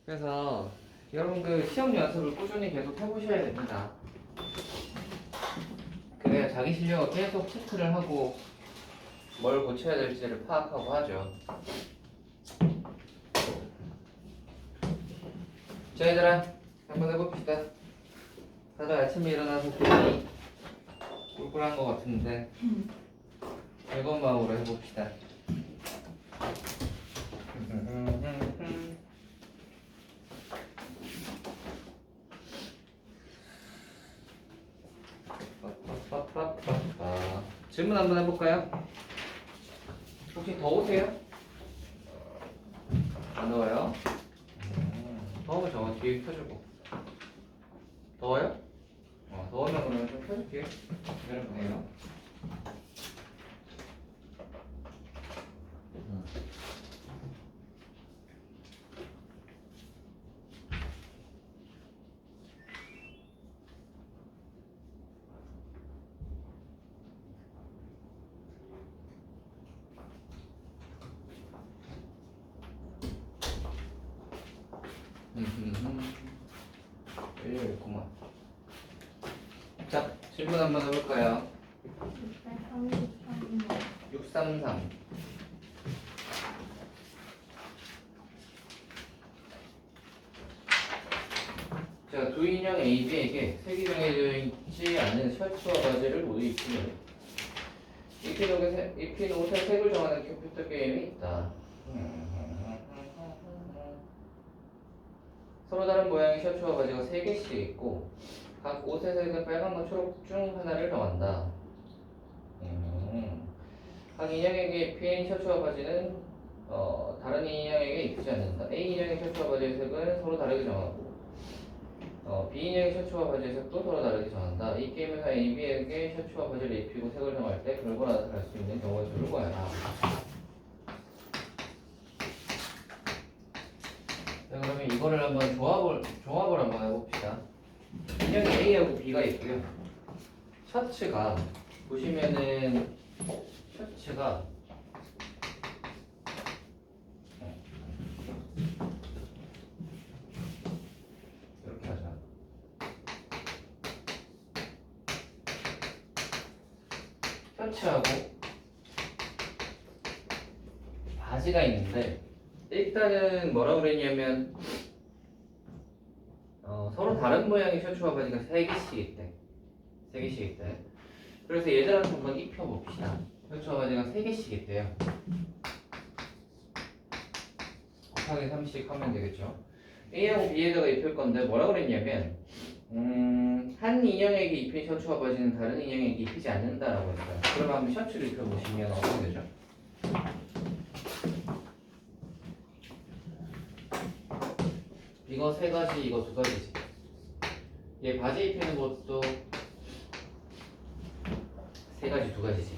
그래서 여러분 그 시험 연습을 꾸준히 계속 해보셔야 됩니다. 그래야 자기 실력을 계속 체크를 하고 뭘 고쳐야 될지를 파악하고 하죠. 자 얘들아 한번 해봅시다. 다들 아침에 일어나서 기분이 꿀꿀한 것 같은데 즐거운 마음으로 해봅시다. 질문 한번 해볼까요? 혹시 더우세요? 안 더워요? 더우면 저거 뒤에 켜주고. 더워요? 더우면 그러면 좀 켜줄게요. 기다려보세요. 열려있구만. 자, 질문 한번 해볼까요? 633. 자, 두 인형 A, B에게 색이 정해져 있지 않은 셔츠와 바지를 모두 입히는 입힌 옷의 색을 정하는 컴퓨터 게임이 있다. 서로 다른 모양의 셔츠와 바지가 3개씩 있고 각 옷의 색은 빨강과 초록 중 하나를 정한다. 각 인형에게 입힌 셔츠와 바지는 다른 인형에게 입히지 않는다. A 인형의 셔츠와 바지의 색은 서로 다르게 정하고 B 인형의 셔츠와 바지의 색도 서로 다르게 정한다. 이 게임에서 A, B에게 셔츠와 바지를 입히고 색을 정할 때 결과 나타날 수 있는 경우의 수를 구하라. 자, 그러면 이거를 한번 조합을 한번 해봅시다. 인형이 A하고 B가 있고요. 셔츠가 보시면은 셔츠가 이렇게 하자. 셔츠하고 바지가 있는데 일단은 뭐라고 그랬냐면 서로 다른 모양의 셔츠와 바지가 3개씩 있대. 3개씩 있대. 그래서 얘들한테 한번 입혀봅시다. 셔츠와 바지가 3개씩 있대요. 곱하기 3씩 하면 되겠죠. A하고 B에다가 입힐 건데 뭐라고 그랬냐면 한 인형에게 입힌 셔츠와 바지는 다른 인형에게 입히지 않는다라고 했어요. 그러면 한번 셔츠를 입혀보시면 어떻게 되죠? 이거 3가지, 이거 2가지지. 얘 바지 입히는 것도 3가지, 2가지지.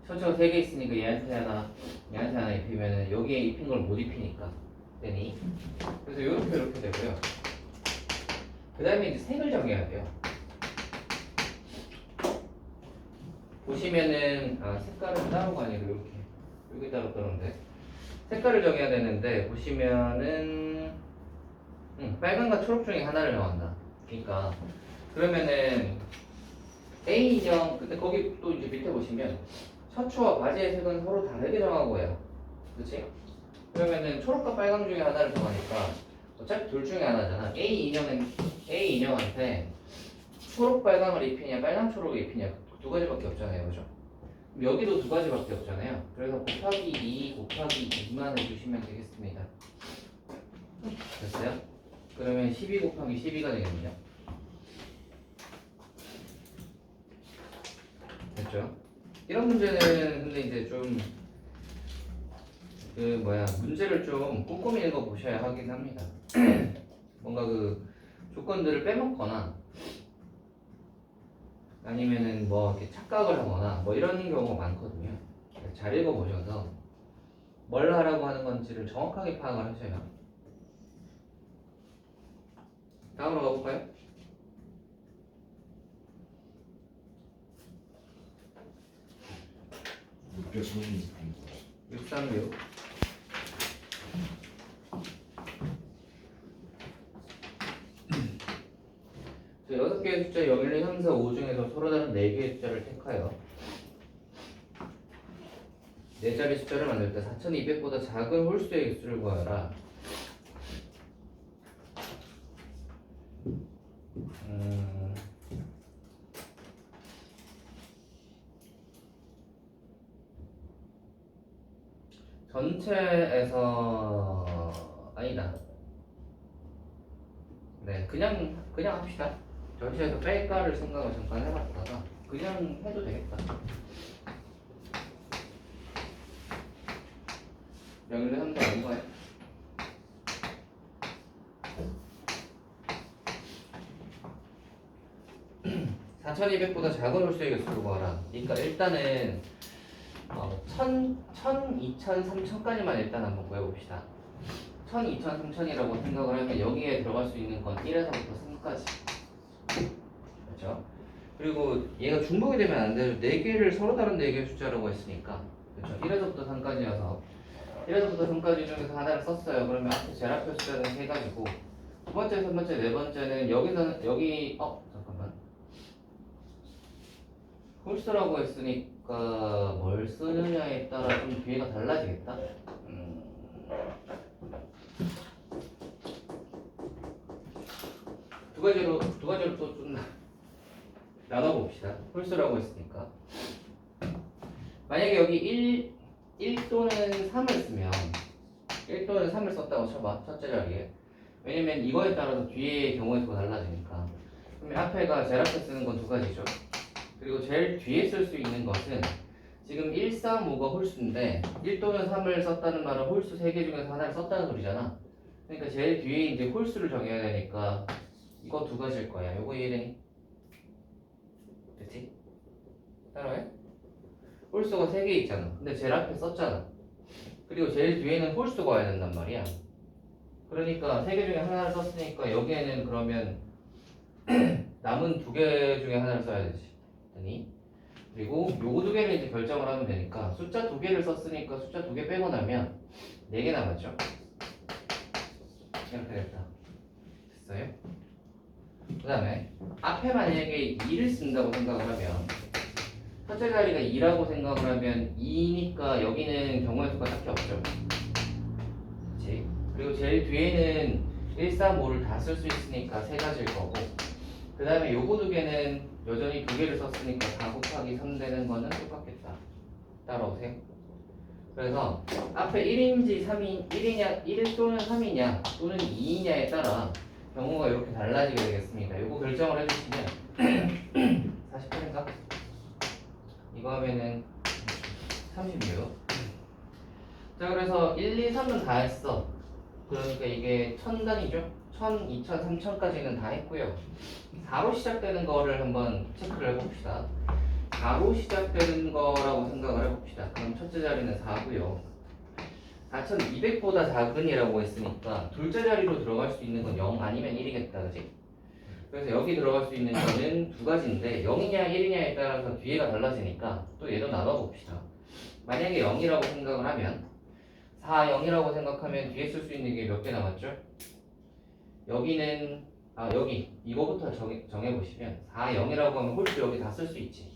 셔츠가 3개 있으니까 얘한테 하나 입히면은 여기에 입힌 걸 못 입히니까 되니. 그래서 이렇게 되고요. 그 다음에 이제 색을 정해야 돼요. 보시면은 색깔은 따로가 아니고 이렇게 여기 따로 따로인데 색깔을 정해야 되는데 보시면은 빨강과 초록 중에 하나를 정한다. 그러니까 그러면은 A 인형 근데 거기 또 이제 밑에 보시면 셔츠와 바지의 색은 서로 다르게 정하고 해요. 그렇지? 그러면은 초록과 빨강 중에 하나를 정하니까 어차피 둘 중에 하나잖아. A 인형한테 초록 빨강을 입히냐 빨강 초록을 입히냐 2가지밖에 없잖아요. 그죠? 그럼 여기도 2가지밖에 없잖아요. 그래서 곱하기 2 곱하기 2만 해주시면 되겠습니다. 됐어요? 그러면 12 곱하기 12가 되겠네요. 됐죠? 이런 문제는 근데 이제 좀 문제를 좀 꼼꼼히 읽어 보셔야 하긴 합니다. 뭔가 그 조건들을 빼먹거나 아니면은 뭐 이렇게 착각을 하거나 뭐 이런 경우가 많거든요. 잘 읽어 보셔서 뭘 하라고 하는 건지를 정확하게 파악을 하셔요. 다음으로 가볼까요? 636. 636 자, 6개의 숫자 0, 1, 2, 3, 4, 5 중에서 서로 다른 4개의 숫자를 택하여 4자리 숫자를 만들 때 4200보다 작은 홀수의 개수를 구하라. 전체에서 아니다. 네, 그냥 합시다. 전체에서 뺄까를 생각을 잠깐 해봤다가 그냥 해도 되겠다. 명일로 3대 얼마야? 4200보다 작은 홀수의 개수를 구하라. 그러니까 일단은 1000, 2000, 3000까지만 일단 한번 구해봅시다. 1000, 2000, 3000이라고 생각을 하면 여기에 들어갈 수 있는 건 1에서부터 3까지. 그렇죠? 그리고 얘가 중복이 되면 안 되죠. 4개를 서로 다른 4개의 숫자라고 했으니까. 그렇죠? 1에서부터 3까지여서 1에서부터 3까지 중에서 하나를 썼어요. 그러면 앞에 제일 앞에 숫자는 3가지고 두 번째, 세 번째, 네 번째는 여기 잠깐만. 홀수라고 했으니까 뭘 쓰느냐에 따라 좀 뒤에가 달라지겠다. 두 가지로 또 좀 나눠봅시다. 홀수라고 했으니까. 만약에 여기 1 또는 3을 쓰면 1 또는 3을 썼다고 쳐봐. 첫째 자리에. 왜냐면 이거에 따라서 뒤의 경우의 수가 달라지니까. 그러면 앞에가 제일 앞에 쓰는 건 두 가지죠. 그리고 제일 뒤에 쓸 수 있는 것은 지금 1, 3, 5가 홀수인데 1 또는 3을 썼다는 말은 홀수 3개 중에서 하나를 썼다는 소리잖아. 그러니까 제일 뒤에 이제 홀수를 정해야 되니까 이거 두 가지일 거야. 요거 이해되니? 됐지? 따라해? 홀수가 3개 있잖아. 근데 제일 앞에 썼잖아. 그리고 제일 뒤에는 홀수가 와야 된단 말이야. 그러니까 3개 중에 하나를 썼으니까 여기에는 그러면 남은 2개 중에 하나를 써야 되지. 아니? 그리고 요거 2개를 이제 결정을 하면 되니까 숫자 2개를 썼으니까 숫자 2개 빼고 나면 4개 남았죠? 이렇게 됐다. 됐어요? 그 다음에 앞에 만약에 2를 쓴다고 생각을 하면 첫째 자리가 2라고 생각을 하면 2니까 여기는 경우의 수가 딱히 없죠. 그치? 그리고 제일 뒤에는 1, 3, 5를 다 쓸 수 있으니까 3가지일 거고 그 다음에 요거 2개는 여전히 2개를 썼으니까 4 곱하기 3 되는 거는 똑같겠다. 따라오세요. 그래서 앞에 1인지 3인 1이냐 1 또는 3이냐 또는 2이냐에 따라 경우가 이렇게 달라지게 되겠습니다. 요거 결정을 해주시면 48인가? 이거 하면은 36. 자 그래서 1, 2, 3은 다 했어. 그러니까 이게 1000단위죠? 1000, 2000, 3000까지는 다 했고요. 4로 시작되는 거를 한번 체크를 해봅시다. 4로 시작되는 거라고 생각을 해봅시다. 그럼 첫째 자리는 4고요. 4200보다 작은이라고 했으니까 둘째 자리로 들어갈 수 있는 건 0 아니면 1이겠다. 그지? 그래서 여기 들어갈 수 있는 거는 두 가지인데 0이냐 1이냐에 따라서 뒤에가 달라지니까 또 얘도 나눠봅시다. 만약에 0이라고 생각을 하면 4, 0이라고 생각하면 뒤에 쓸 수 있는 게 몇 개 남았죠? 여기는 여기 이거부터 정해보시면 4, 0이라고 하면 홀수 여기 다 쓸 수 있지.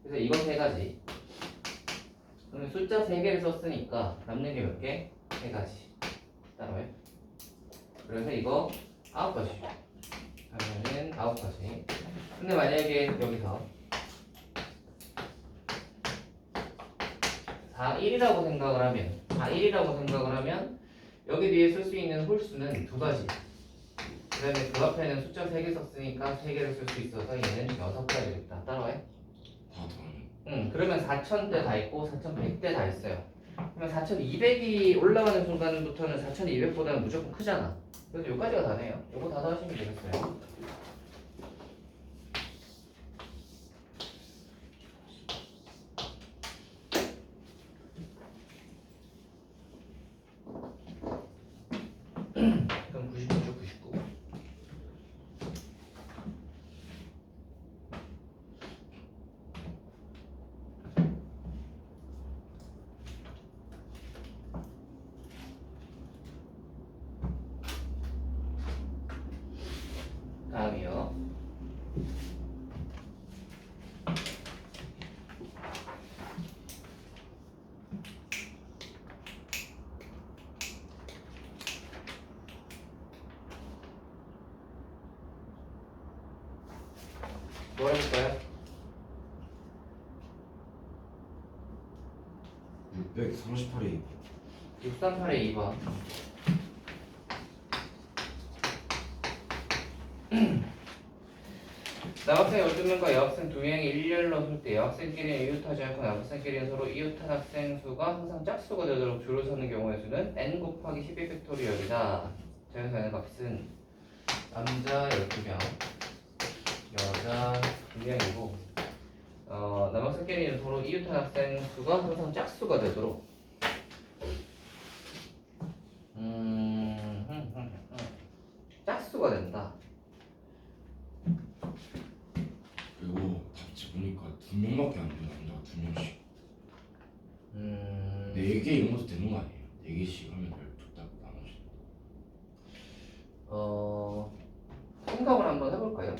그래서 이건 3가지. 그러면 숫자 3개를 썼으니까 남는 게 몇 개? 3가지. 따라와요. 그래서 이거 9가지. 하면은 9가지. 근데 만약에 여기서 4, 1이라고 생각을 하면 4, 1이라고 생각을 하면 여기 뒤에 쓸 수 있는 홀수는 2가지. 그 다음에 그 앞에는 숫자 3개 썼으니까 3개를 쓸 수 있어서 얘는 6가지 되겠다. 따라와요? 그러면 4000대 다 있고 4100대 다 있어요. 그러면 4200이 올라가는 순간부터는 4200보다는 무조건 크잖아. 그래서 여기까지가 다네요. 요거 다 하시면 되겠어요. 그럼 99죠, 99. 다음이요. 뭐 해볼까요? 638에 638의 2번. 남학생 12명과 여학생 2명이 일렬로 설 때 여학생끼리는 이웃하지 않고 남학생끼리는 서로 이웃한 학생 수가 항상 짝수가 되도록 줄을 서는 경우의 수는 n 곱하기 12팩토리얼이다. 저기서 n의 값은 남자 12명, 여자 2명이고 남학생끼리는 서로 이웃한 학생 수가 항상 짝수가 되도록 짝수가 된다. 그리고 답지 보니까 2명밖에 안 돼요. 남자가 2명씩 4개 이런 것도 되는 거 아니에요? 4개씩 하면 12딱 나머지 생각을 한번 해볼까요?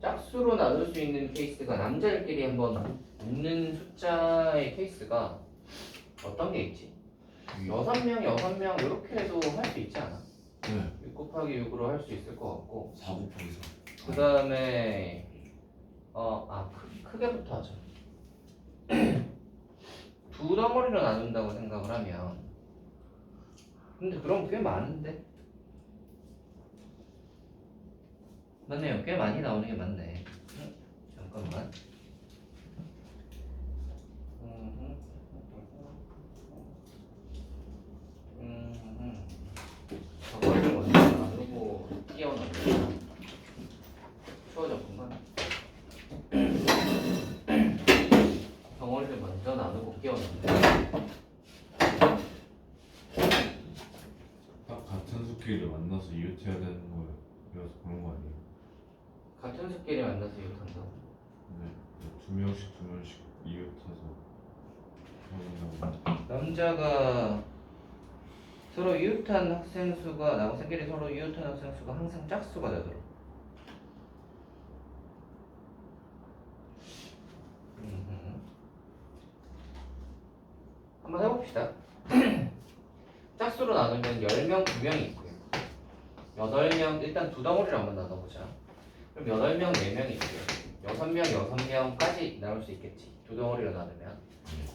짝수로 나눌 수 있는 케이스가 남자들끼리 한번 묶는 숫자의 케이스가 어떤 게 있지? 6명, 6명 이렇게 해도 할 수 있지 않아? 네 6 곱하기 6으로 할 수 있을 것 같고 4 곱하기 4 그 다음에 크게부터 하자. 두 덩어리로 나눈다고 생각을 하면 근데 그럼 꽤 많은데? 맞네요. 꽤 많이 나오는 게 맞네. 잠깐만. 저거를 먼저 나누고 끼워 넣는다. 추워졌구만. 덩어리를 먼저 나누고 끼워 넣는다. 딱 같은 수끼리 만나서 이웃해야 되는 거예요. 그래서 그런 거 아니에요? 같은 수끼리 만나서 이웃한다. 네. 2명씩 이웃해서 하는 남자가 서로 이웃한 학생 수가 남학생끼리 서로 이웃한 학생 수가 항상 짝수가 되도록. 한번 해봅시다. 짝수로 나누면 10명 2명이 있고요. 8명 일단 두 덩어리를 한번 나눠보자. 그럼 8명 4명이 있고요. 6명 6명까지 나눌 수 있겠지. 두 덩어리로 나누면.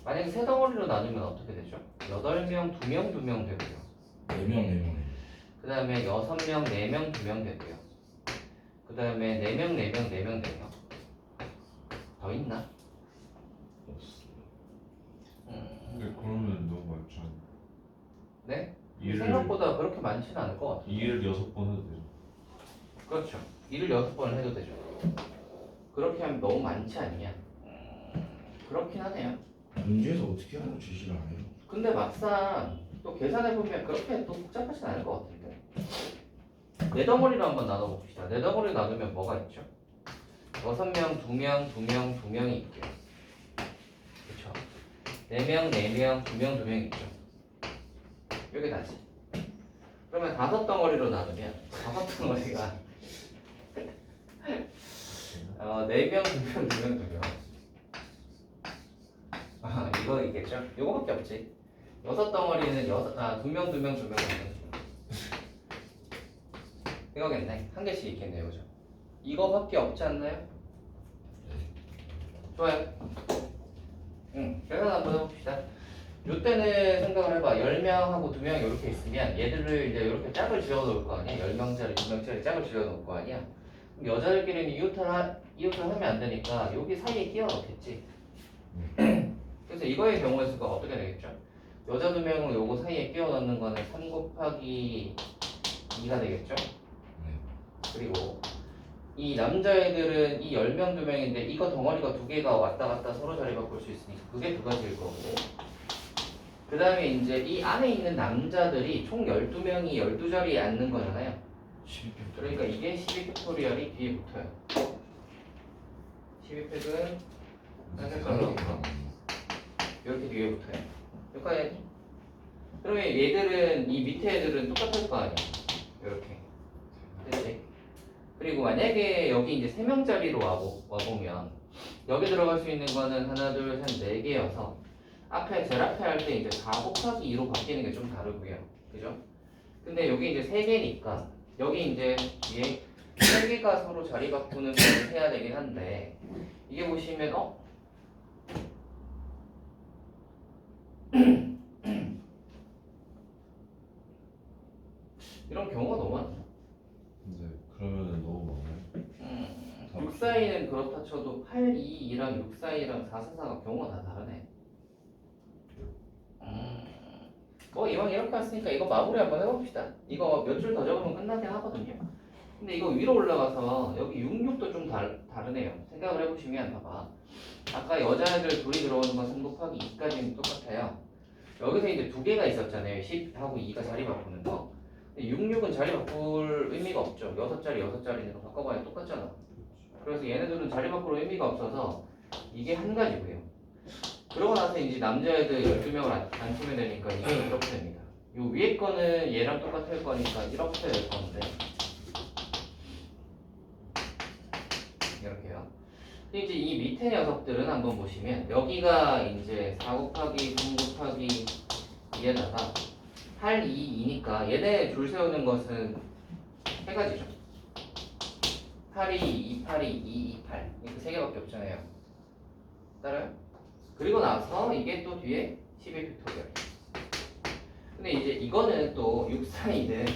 만약에 세 덩어리로 나누면 어떻게 되죠? 8명 2명 2명 되고요. 4명 4명 그 다음에 6명 4명 2명 되고요. 그 다음에 4명 4명 4명 되고요. 더 있나? 근데 그러면 너무 많지 않아요? 네? 일을 생각보다 그렇게 많지는 않을 것 같아요. 일을 6번 해도 되죠. 그렇죠. 일을 6번을 해도 되죠. 그렇게 하면 너무 많지 않냐? 그렇긴 하네요. 문제에서 어떻게 하는 제시를 안 해요? 근데 막상 또 계산해보면 그렇게 또 복잡하진 않을 것 같은데. 네 덩어리로 한번 나눠봅시다. 네 덩어리로 나누면 뭐가 있죠? 6명, 2명, 2명, 2명이 있고요. 그렇죠? 4명, 4명, 2명, 2명 있죠. 여기 다지. 그러면 5덩어리로 나누면 5덩어리가 4명, 2명, 2명, 2명. 이거 있겠죠? 이거밖에 없지. 6덩어리는 2명, 2명, 2명, 2명. 이거겠네. 한 개씩 있겠네요, 그죠? 이거밖에 없지 않나요? 좋아요. 계산 한번 해봅시다. 요때는 생각을 해봐. 10명하고 2명 이렇게 있으면 얘들을 이제 이렇게 짝을 지어 놓을 거 아니야? 10명짜리, 2명짜리 짝을 지어 놓을 거 아니야? 그럼 여자들끼리는 이웃을 하면 안 되니까 여기 사이에 끼워 넣겠지. 그래서 이거의 경우의 수가 어떻게 되겠죠? 여자 2명은 요거 사이에 끼워 넣는 거는 3 곱하기 2가 되겠죠? 그리고 이 남자애들은 이 10명 2명인데 이거 덩어리가 2개가 왔다 갔다 서로 자리 바꿀 수 있으니까 그게 2가지일 거고 그 다음에 이제 이 안에 있는 남자들이 총 12명이 12자리에 앉는 거잖아요. 12팩 그러니까 이게 12팩토리얼이 뒤에 붙어요. 12팩은 한 색깔로 이렇게 뒤에 붙어요. 여기까지. 그러면 얘들은 이 밑에 애들은 똑같을 거 아니야. 이렇게. 그치? 그리고 만약에 여기 이제 3명짜리로 와보면 여기 들어갈 수 있는 거는 하나, 둘, 셋, 4개여서 제일 앞에 할 때 이제 4 곱하기 2로 바뀌는 게 좀 다르고요. 그죠? 근데 여기 이제 3개니까 여기 이제 뒤에 세 개가 서로 자리 바꾸는 걸 해야 되긴 한데 이게 보시면 이런 경우가 너무 많아. 근데 그러면은 너무 많아요. 6, 4, 2는 그렇다 쳐도 8, 2, 2랑 6, 4, 2랑 4, 4, 4가 경우가 다 다르네. 이왕 이렇게 왔으니까 이거 마무리 한번 해봅시다. 이거 몇 줄 더 적으면 끝나긴 하거든요. 근데 이거 위로 올라가서 여기 6, 6도 좀 다르네요. 생각을 해보시면 봐봐. 아까 여자애들 둘이 들어오는 건 3 곱하기 2까지는 똑같아요. 여기서 이제 두 개가 있었잖아요. 10하고 2가 자리 바꾸는 거. 근데 6, 6은 자리 바꿀 의미가 없죠. 6자리, 6자리니까 바꿔봐야 똑같잖아. 그래서 얘네들은 자리 바꿀 의미가 없어서 이게 한 가지고요. 그러고 나서 이제 남자애들 12명을 안 쓰면 되니까 이거는 이렇게 됩니다. 요 위에 거는 얘랑 똑같을 거니까 이렇게 될 건데 이렇게요. 근데 이제 이 밑에 녀석들은 한번 보시면 여기가 이제 4 곱하기 3 곱하기 2에다가 8, 2, 2니까 얘네 줄 세우는 것은 세 가지죠. 8, 2, 2, 8, 2, 2, 2, 8 이렇게 세 개밖에 없잖아요. 따라요? 그리고 나서 이게 또 뒤에 11 팩토리얼. 근데 이제 이거는 또 6, 4, 2는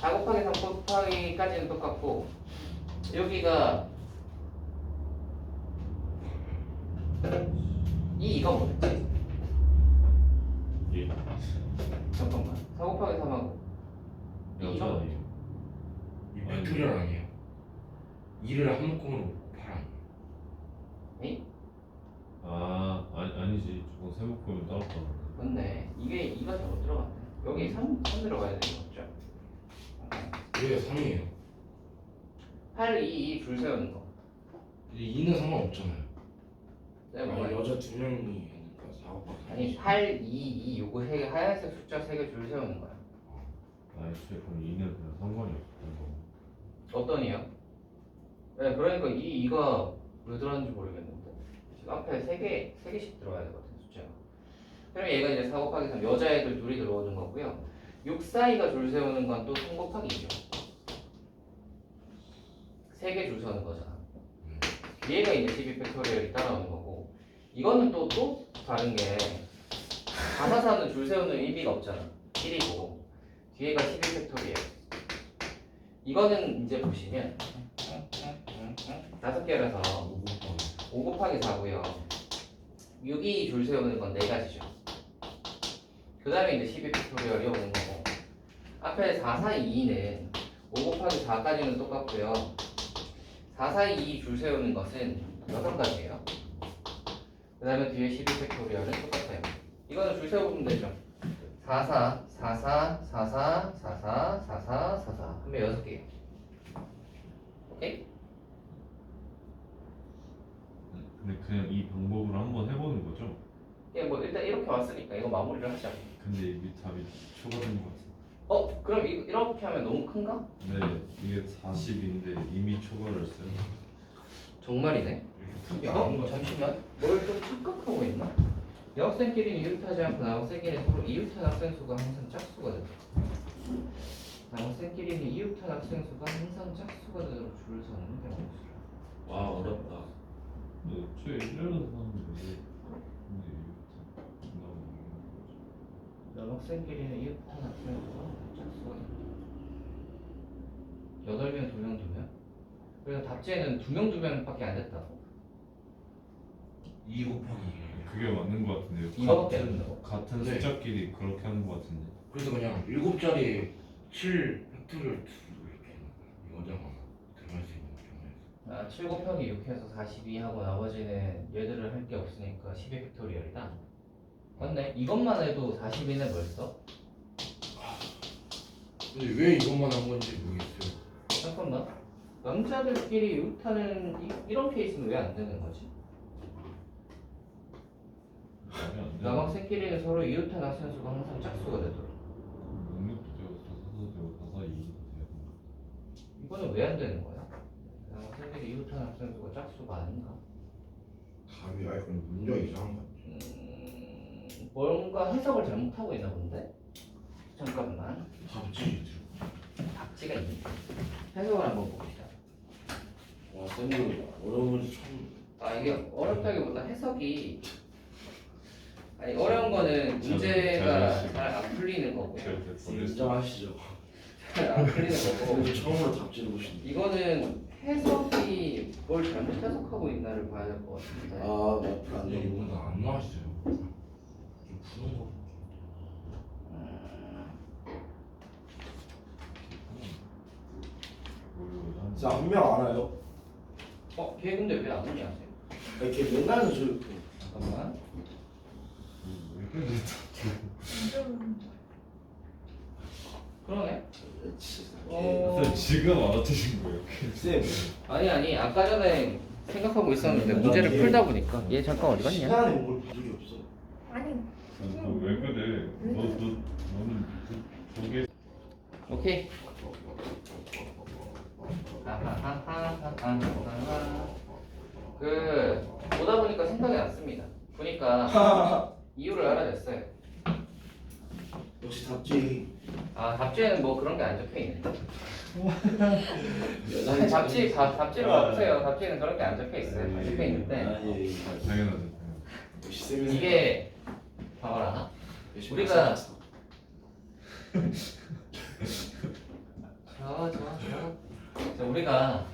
4 곱하기 3 곱하기까지는 똑같고 여기가 이거 뭐였지? 예. 잠깐만 4 곱하기 3하고 여자예요. 이 팩토리얼 아니에요? 2를 한 묶음으로 8 아니에요? 에이? 아니지. 저건 세목표면 따로 따로. 맞네. 이게 2가 잘못 들어갔네. 여기 3 들어가야 되는 거죠. 왜 3이에요? 8, 2, 2 줄 세우는 거. 2는 상관없잖아요. 네, 뭐가 여자 2명이 하니까 4 곱하기 아니 8, 2, 2 요거 세 개 하얀색 숫자 3개 줄 세우는 거야. 애초에 그럼 2는 그냥 상관이 없고. 어떤 이요? 네, 그러니까 이 2가 왜 들어갔는지 모르겠는데 지금 앞에 3개씩 들어가야 되거든 숫자가. 그럼 얘가 이제 4 곱하기 3 여자애들 둘이 들어오는 거고요. 6, 4, 2가 줄 세우는 건 또 3 곱하기 2죠. 3개 줄 세우는 거잖아. 얘가 이제 12 팩토리얼이 따라오는 거고 이거는 또 다른 게 4, 4, 4는 줄 세우는 의미가 없잖아. 1이고 뒤에가 12 팩토리얼. 이거는 이제 보시면 5개라서 5 곱하기 4고요. 6이 줄 세우는 건 4가지죠. 그 다음에 이제 12 팩토리얼이 오는 거고 앞에 4, 4, 2는 5 곱하기 4까지는 똑같고요. 4, 4, 2 줄 세우는 것은 6가지예요. 그 다음에 뒤에 12 팩토리얼은 똑같아요. 이거는 줄 세워보면 되죠. 4, 4, 4, 4, 4, 4, 4, 4, 4, 4, 4, 4 하면 6개예요. 오케이? 근데 그냥 이 방법으로 한번 해보는 거죠? 예, 뭐 일단 이렇게 왔으니까 이거 마무리를 하자. 근데 이게 답이 초과된 것 같아요. 그럼 이렇게 하면 너무 큰가? 네, 이게 40인데 이미 초과를 했어요. 정말이네. 잠시만. 뭘 좀 착각하고 있나? 여학생끼리는 이웃하지 않고 남학생끼리는 서로 이웃한 학생 수가 항상 짝수가 되도록. 남학생끼리는 이웃한 학생 수가 항상 짝수가 되도록 줄을 서는 경우를. 와 어렵다. 근데 초에 1년은 사는데 근데 이거 남학생끼리는 이웃한 학생 수가 항상 짝수가 되도록. 8명, 2명, 2명? 그래서 답지에는 2명, 2명밖에 안 됐다고. 2 곱하기 그게 맞는 것 같은데요. 이거밖에 안 된다고? 같은 네. 숫자끼리 그렇게 하는 것 같은데. 그래서 그냥 7자리 7 팩토리얼 2 이렇게 여자가 들어갈 수 있는 경우에서 7 곱하기 6 해서 42 하고 나머지는 얘들을 할 게 없으니까 12 팩토리얼이다. 맞네. 이것만 해도 42는 벌써? 근데 왜 이것만 한 건지 모르겠어요. 잠깐만. 남자들끼리 이웃하는 이런 케이스는 왜 안 되는 거지? 말이 안 돼. 남학생끼리는 서로 이웃한 학생 수가 항상 짝수가 되도록. 능력도 되고 사사도 되고 사사이도 되고. 이거는 왜 안 되는 거야? 남학생끼리 이웃한 학생 수가 짝수가 아닌가? 답이 아예 그냥 문제가 이상한 것 같아. 뭔가 해석을 잘못하고 있나 본데? 잠깐만. 답지. 답 답지가 있는 해석을 한번 봅시다. 와 쌤이 어려운 문제 처음. 아 이게 어렵다기보다 해석이 아니 어려운 거는 문제가 잘 안 풀리는 거고요. 인정하시죠. 잘 안 풀리는 거고 오늘 처음으로 답지를 보시는. 이거는 해석이 뭘 잘못 해석하고 있나를 봐야 될 것 같은데. 아 맞다. 안 근데 되고. 이건 안 나왔어요. 좀 푸는 거. 진짜 한 명 알아요? 걔 근데 왜 안 오냐 쟤? 아니 걔 맨날 저 잠깐만. 그러네. 지금 알아채신 거예요. 쌤 아니 아까 전에 생각하고 있었는데 문제를 풀다 보니까 얘 잠깐 어디 갔냐? 시간에 뭘본 적이 없어. 아니 너왜 그래? 너는 저게 오케이. 그 보다 보니까 생각이 났습니다. 보니까 이유를 알아냈어요. 역시 답지. 아 답지에는 뭐 그런 게 안 적혀 있는데. 여자의 답지를 봐보세요. 답지에는 그런 게 안 적혀 있어요. 안 적혀 있는데 아니 당연하죠. 역시 쌤이 이게 봐봐라. 우리가 자, 우리가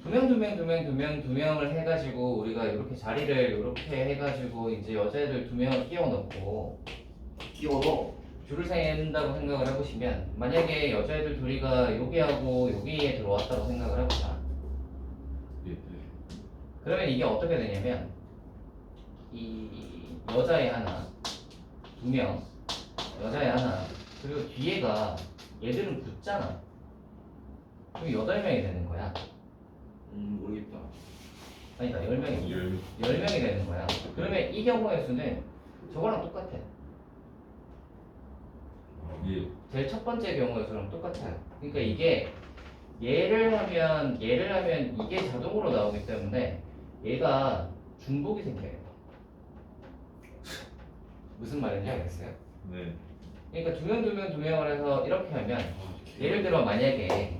두 명을 해가지고 우리가 이렇게 자리를 이렇게 해가지고 이제 여자애들 2명을 끼워 넣고 끼워 줄을 센다고 생각을 해보시면 만약에 여자애들 둘이가 여기하고 여기에 들어왔다고 생각을 해보자. 예. 그러면 이게 어떻게 되냐면 이 여자애 하나 2명 여자애 하나 그리고 뒤에가 얘들은 붙잖아. 그럼 8명이 되는 거야. 모르겠다. 아니다 10명이 열 10명이 되는 거야. 그러면 이 경우의 수는 저거랑 똑같아. 예. 제일 첫 번째 경우의 수랑 똑같아요. 그러니까 이게 얘를 하면 이게 자동으로 나오기 때문에 얘가 중복이 생겨요. 무슨 말인지 알겠어요? 네. 그러니까 2명을 해서 이렇게 하면 예를 들어 만약에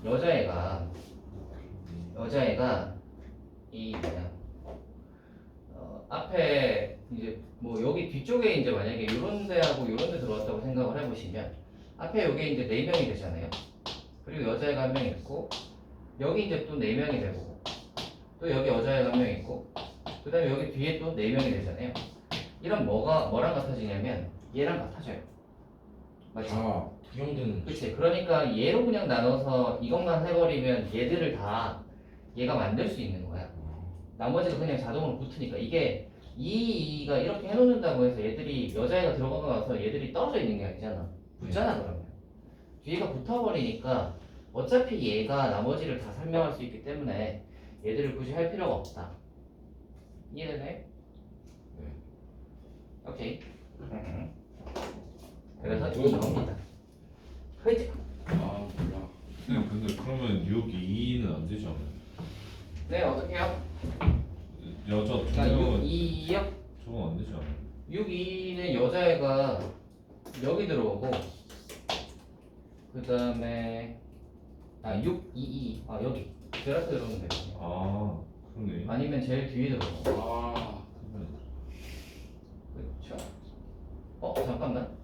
여자애가 이 뭐야 앞에 이제 뭐 여기 뒤쪽에 이제 만약에 이런 데하고 이런 데 들어왔다고 생각을 해보시면 앞에 여기 이제 4명이 되잖아요. 그리고 여자애가 1명 있고 여기 이제 또 4명이 되고 또 여기 여자애가 1명 있고 그 다음에 여기 뒤에 또 4명이 되잖아요. 이런 뭐랑 같아지냐면 얘랑 같아져요. 맞지? 다 투영되는. 그치. 그러니까 얘로 그냥 나눠서 이것만 해버리면 얘들을 다 얘가 만들 수 있는 거야. 나머지가 그냥 자동으로 붙으니까 이게 이가 이렇게 해놓는다고 해서 얘들이 여자애가 들어가고 나서 얘들이 떨어져 있는 게 아니잖아. 붙잖아 그러면. 뒤가 붙어버리니까 어차피 얘가 나머지를 다 설명할 수 있기 때문에 얘들을 굳이 할 필요가 없다. 이해되네? 네. 오케이. 그래서 이겁니다. 그치? 아 몰라. 네, 근데 그러면 6, 2는 안 되지 않아요? 네, 어떻게요? 여자 두 그러니까 명은 6, 2요? 저건 안 되지 않아요? 6, 2는 여자애가 여기 들어오고 그 다음에 6, 2, 2 여기 제라트 들어오면 되거든요. 아, 그러네. 아니면 제일 뒤에 들어오고 아 그렇죠. 잠깐만.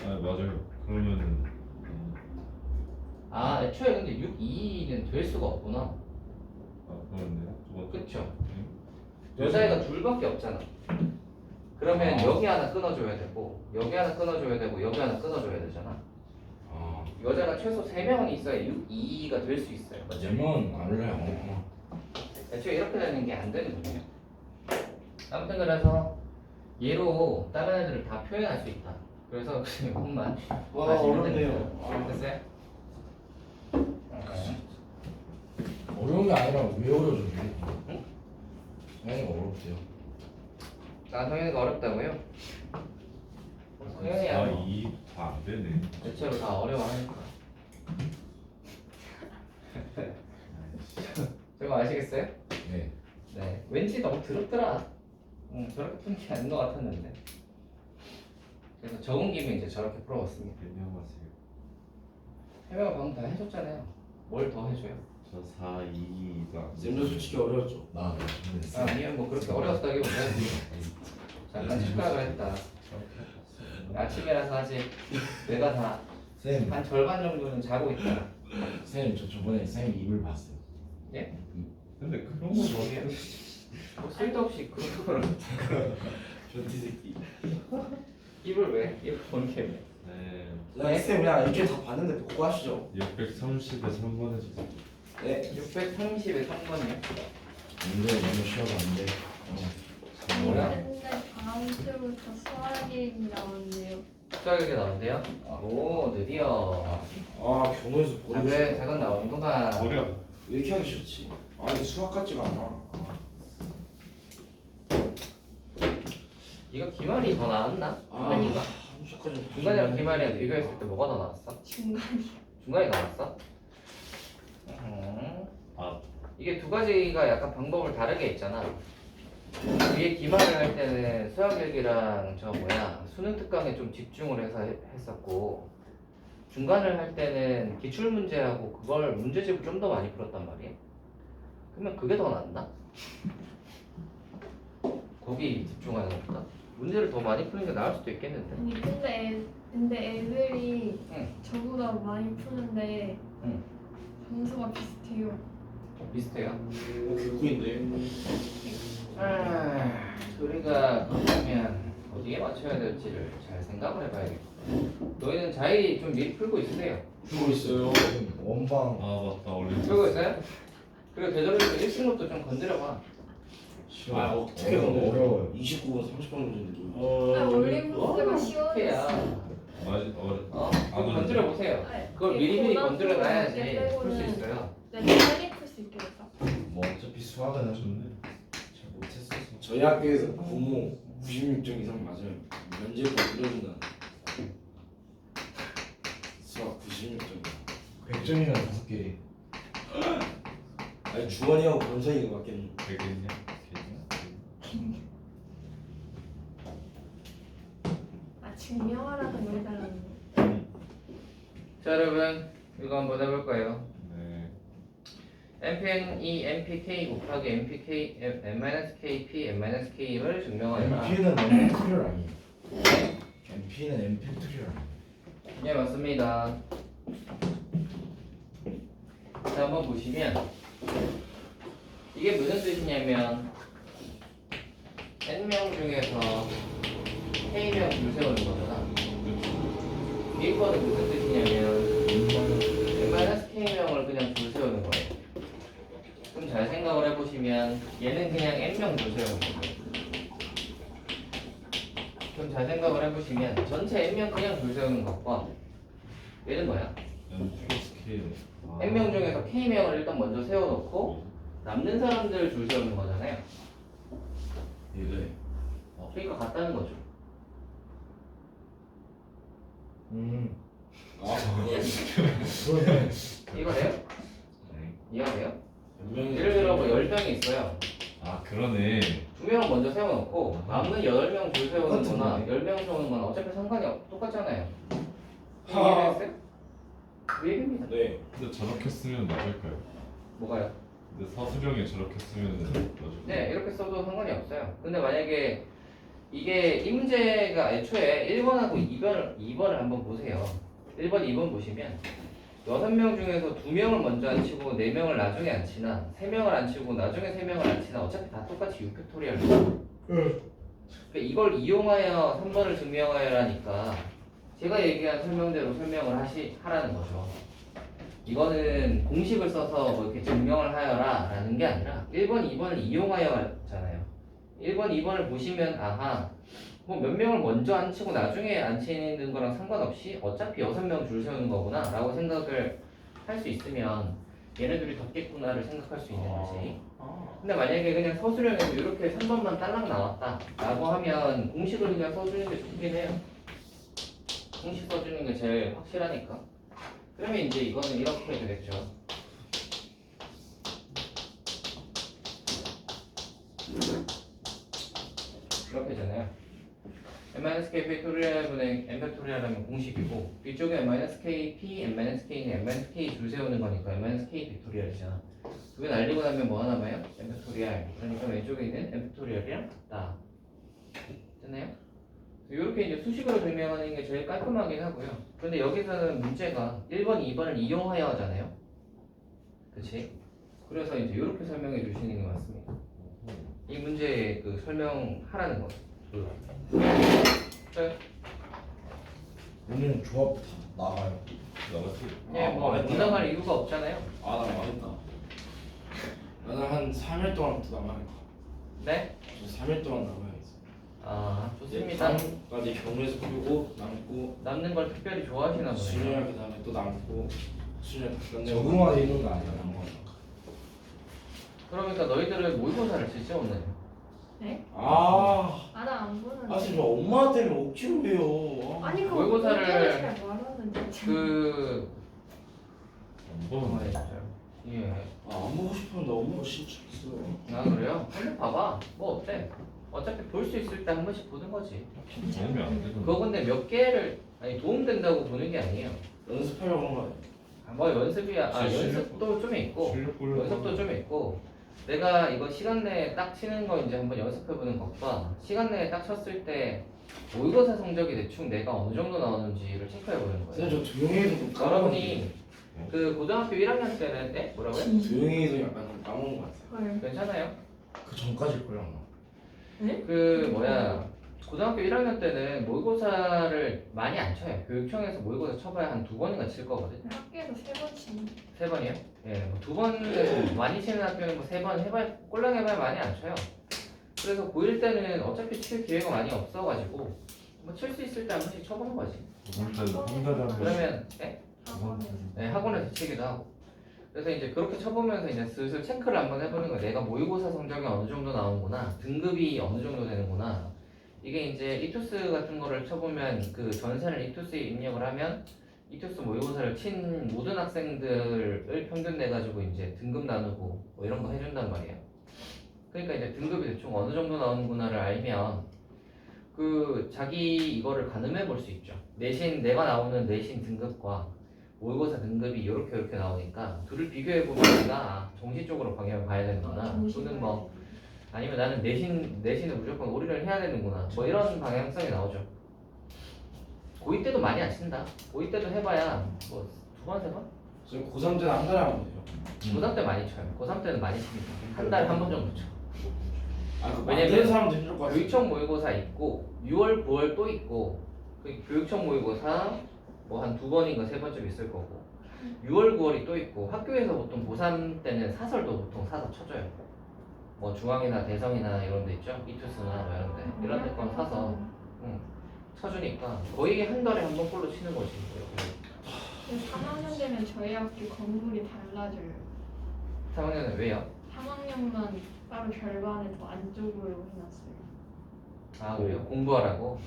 맞아요. 그러면은 애초에 근데 6, 2는 될 수가 없구나. 그렇네요. 두 번째. 그쵸. 여자애가 둘밖에 없잖아. 그러면 여기 하나 끊어줘야 되고 여기 하나 끊어줘야 되고 여기 하나 끊어줘야 되잖아. 아. 여자가 최소 3명은 있어야 6, 2가 될 수 있어요. 맞으면 안 올라요 안 되구나. 애초에 이렇게 되는 게 안 되거든요. 아무튼 그래서 얘로 다른 애들을 다 표현할 수 있다. 그래서 이것만 와 마시면 어렵네요. 됩니다. 됐어요? 어려운 게 아니라 왜 어려워져? 아니 어렵대요. 성현이가 어렵다고요? 성현이야 4, 2 다 안 되네. 대체로 다 어려워하니까. 저거 아시겠어요? 네. 네. 왠지 너무 더럽더라. 저렇게 푸는 게 아닌 것 같았는데. 그래서 적은 김에 이제 저렇게 풀어봤습니다. 안녕하세요. 해명을 방금 다 해줬잖아요. 뭘 더 해줘요? 저 4, 2가 쌤도 솔직히 어려웠죠. 아, 네. 아 미안 뭐 그렇게 어려웠다기보다 잠깐 착각을 했다. 아침이라서 아직 내가 다 쌤, 한 절반 정도는 자고 있다. 쌤, 저 저번에 쌤 입을 봤어요. 예? 근데 그런 거 뭐게요? 뭐 쓸데없이 그런 거를 변태 새끼. 입을 왜? 입을 본게 왜? 네 쌤 그냥 이렇게 다 봤는데 보고 하시죠. 630에 3번 해주세요. 네. 630에 3번이요? 근데 너무 쉬어도 안 돼. 뭐야? 근데 다음 주부터 수학이 나온대요. 수학이 나온대요? 오 드디어. 아 병원에서 아, 보내고 그래 싶어. 작은 나오는구만. 어려. 왜 이렇게 하기 싫지? 아니 수학 같지가 않아. 이거 기말이 더 나왔나? 아닌가? 중간이랑 기말이랑 비교했을 때 뭐가 더 나왔어? 중간이. 중간이 나왔어? 아 이게 두 가지가 약간 방법을 다르게 있잖아. 위에 기말을 할 때는 수학일기랑 저 뭐야 수능 특강에 좀 집중을 해서 했었고 중간을 할 때는 기출 문제하고 그걸 문제집을 좀 더 많이 풀었단 말이야. 그러면 그게 더 낫나? 거기 집중하는 것보다 문제를 더 많이 푸는 게 나을 수도 있겠는데. 아니 근데 애들이 응. 저보다 많이 푸는데 응. 점수가 비슷해요. 비슷해요. 교구인데. 우리가 그러면 어디에 맞춰야 될지를 잘 생각을 해봐야겠다. 너희는 자이 좀 미리 풀고 있으세요? 풀고 있어요. 원방 아 맞다 원래 풀고 있어요? 그리고 되도록이면 1승부터 좀 건드려봐. 쉬워. 아 어떻게 너무 어려워요. 29분 30분 문제인데. 아, 올림픽가 어떡해야. 쉬워졌어. 맞아 그럼 건드려보세요. 그걸 미리미리 건드려놔야지 풀 수 있어요. 내가 빨리 풀 수 있겠다. 뭐 어차피 수학은 좋네. 잘 못했어서. 저희 학교에서 부모 96점 이상 맞으면 면제부 들어준다. 수학 96점. 100점이면 5개. 아니 주원이하고 권선이가 맞겠네. 되겠냐? 아 증명하라고 해달라는 거. 자 여러분 이거 한번 해볼까요? 네 MPN이 MPK 곱하기 MPK M-KP M-K임을 증명하여라. MP는 M-팩토리얼 아니에요. MP는 M-팩토리얼 아니에요. 네 맞습니다. 자 한번 보시면 이게 무슨 뜻이냐면 N명 중에서 K명 줄 세우는 거잖아. 이 거는 무슨 뜻이냐면 N-K명을 그냥 줄 세우는 거예요. 그럼 잘 생각을 해보시면 얘는 그냥 N명 줄 세우는 거예요. 그럼 잘 생각을 해보시면 전체 N명 그냥 줄 세우는 것과 얘는 뭐야? N 플러스 K N명 중에서 K명을 일단 먼저 세워놓고 남는 사람들 줄 세우는 거잖아요. 네. 그러니까 같다는 거죠. 아 그러면 이거 돼요? 네. 이해가 돼요? 몇 명이 예를 들어 뭐 10명이 있어요. 아 그러네 2명을 먼저 세워놓고 남는 8명 줄 세우는 거나 똑같은데? 10명 세우는 거나 어차피 상관이 똑같잖아요. 하. 이해했어요? 그 얘기입니다. 네. 근데 저렇게 쓰면 맞을까요? 뭐가요? 근데 서술형에 저렇게 쓰면 맞을까요? 네 이렇게 써도 상관이 없어요. 근데 만약에 이게 이 문제가 애초에 1번하고 2번을 한번 보세요. 1번, 2번 보시면 6명 중에서 2명을 먼저 안 치고 4명을 나중에 안 치나 3명을 안 치고 나중에 3명을 안 치나 어차피 다 똑같이 6팩토리얼이에요. 그러니까 이걸 이용하여 3번을 증명하여라니까 제가 얘기한 설명대로 설명을 하라는 거죠. 이거는 공식을 써서 뭐 이렇게 증명을 하여라 라는 게 아니라 1번, 2번을 이용하여잖아요. 1번, 2번을 보시면 아하 뭐 몇 명을 먼저 안 치고 나중에 안 치는 거랑 상관없이 어차피 6명 줄 세우는 거구나 라고 생각을 할 수 있으면 얘네들이 덥겠구나를 생각할 수 있는 거지. 근데 만약에 그냥 서술형에서 이렇게 3번만 딸랑 나왔다 라고 하면 공식을 그냥 써주는 게 좋긴 해요. 공식 써주는 게 제일 확실하니까. 그러면 이제 이거는 이렇게 되겠죠. 이렇게 되잖아요. n-k 팩토리얼분의 n 팩토리얼하면 공식이고 뒤쪽에 n-kp, n-k는 n-k 줄 세우는 거니까 n-k 팩토리얼이잖아. 두 개 날리고 나면 뭐 하나 봐요? n 팩토리얼. 그러니까 왼쪽에 있는 n 팩토리얼이랑 같다. 됐나요? 이렇게 이제 수식으로 설명하는 게 제일 깔끔하긴 하고요. 근데 여기서는 문제가 1번, 2번을 이용하여 하잖아요. 그치? 그래서 이제 이렇게 설명해 주시는 게 맞습니다. 이 문제 그 설명하라는 거. 우리는 조합 다 나가요. 나갔지? 예, 뭐 맞다. 부담할 이유가 없잖아요. 아, 나 망했다. 나는 한 3일 동안 또 남아야겠다. 네? 저 3일 동안 남아야겠어. 아, 좋습니다. 다음까지 경로에서 풀고 남고 남는 걸 특별히 좋아하시나 보네요. 수련 그 다음에 또 남고 수련 다 끝내고 적응하는 이런 거 아니야. 남고. 그러니까 너희들은 모의고사를 치지 오늘. 네? 아, 나 안 보는데. 아 진짜 엄마 때문에 억지로 해요. 아니 그거 모의고사를 잘 말하는데. 그 안 보는데. 예. 아, 안 보고 싶었는데 엄마가 신청했어요. 아 그래요? 한번 봐봐. 뭐 어때? 어차피 볼 수 있을 때 한 번씩 보는 거지. 도움이 안 되던데. 그거 근데 몇 개를 아니 도움된다고 보는 게 아니에요. 연습하려고 한 거 아니야? 뭐 연습이야. 아 실력- 연습도 좀 있고 실력 보려고 연습도 좀 있고 내가 이거 시간 내에 딱 치는 거 이제 한번 연습해 보는 것과 시간 내에 딱 쳤을 때 모의고사 성적이 대충 내가 어느 정도 나오는지를 체크해 보는 거예요. 선생님 저 조용히 해도 좀 여러분이 그 고등학교 1학년 때는 뭐라고요? 조용히 해도 약간 좀 까먹은 거 같아요. 헐. 괜찮아요? 그 전까지 걸려 아마. 그 뭐야 고등학교 1학년 때는 모의고사를 많이 안 쳐요. 교육청에서 모의고사 쳐봐야 한 2번인가 칠 거거든. 학교에서 3번 치는. 3번이요? 예, 뭐 2번 많이 치는 학교는 뭐 3번 해봐야 꼴랑 해봐야 많이 안 쳐요. 그래서 고1 때는 어차피 칠 기회가 많이 없어가지고 뭐 칠 수 있을 때 한 번씩 쳐보는 거지. 혼자서 그러면 예? 학원에서. 네, 학원에서 치기도 하고. 그래서 이제 그렇게 쳐보면서 이제 슬슬 체크를 한번 해보는 거예요. 내가 모의고사 성적이 어느 정도 나오는구나, 등급이 어느 정도 되는구나. 이게 이제 이투스 같은 거를 쳐보면 그 전산을 이투스에 입력을 하면 이투스 모의고사를 친 모든 학생들을 평균 내가지고 이제 등급 나누고 뭐 이런 거 해준단 말이에요. 그러니까 이제 등급이 대충 어느 정도 나오는구나를 알면 그 자기 이거를 가늠해 볼 수 있죠. 내신 내가 나오는 내신 등급과 모의고사 등급이 이렇게 나오니까 둘을 비교해 보면 내가 정시 쪽으로 방향을 가야 되는구나. 또는 뭐 아니면 나는 내신을 무조건 올인을 해야 되는구나. 뭐 이런 방향성이 나오죠. 고2 때도 많이 안 친다. 고2 때도 해봐야 뭐 2번, 3번? 지금 고3 때는 한 달에 한 번 돼요. 고3 때 많이 쳐요. 고3 때는 많이 칩니다. 한 달에 한 번 정도 쳐. 아, 그 왜냐면 만드는 사람도 힘들 것 같아요. 교육청 모의고사 있고 6월, 9월 또 있고 그 교육청 모의고사 뭐 한 2번인가 3번쯤 있을 거고 6월, 9월이 또 있고 학교에서 보통 고3 때는 사설도 보통 사서 쳐줘요. 뭐 중앙이나 대성이나 이런 데 있죠? 이투스나 뭐 이런 데 이런 데 건 사서 쳐주니까 거의 한 달에 한 번꼴로 치는 거지. 3학년 되면 저희 학교 건물이 달라져요. 3학년은 왜요? 3학년만 따로 별반에 더 안쪽으로 해놨어요. 아 그래요? 공부하라고?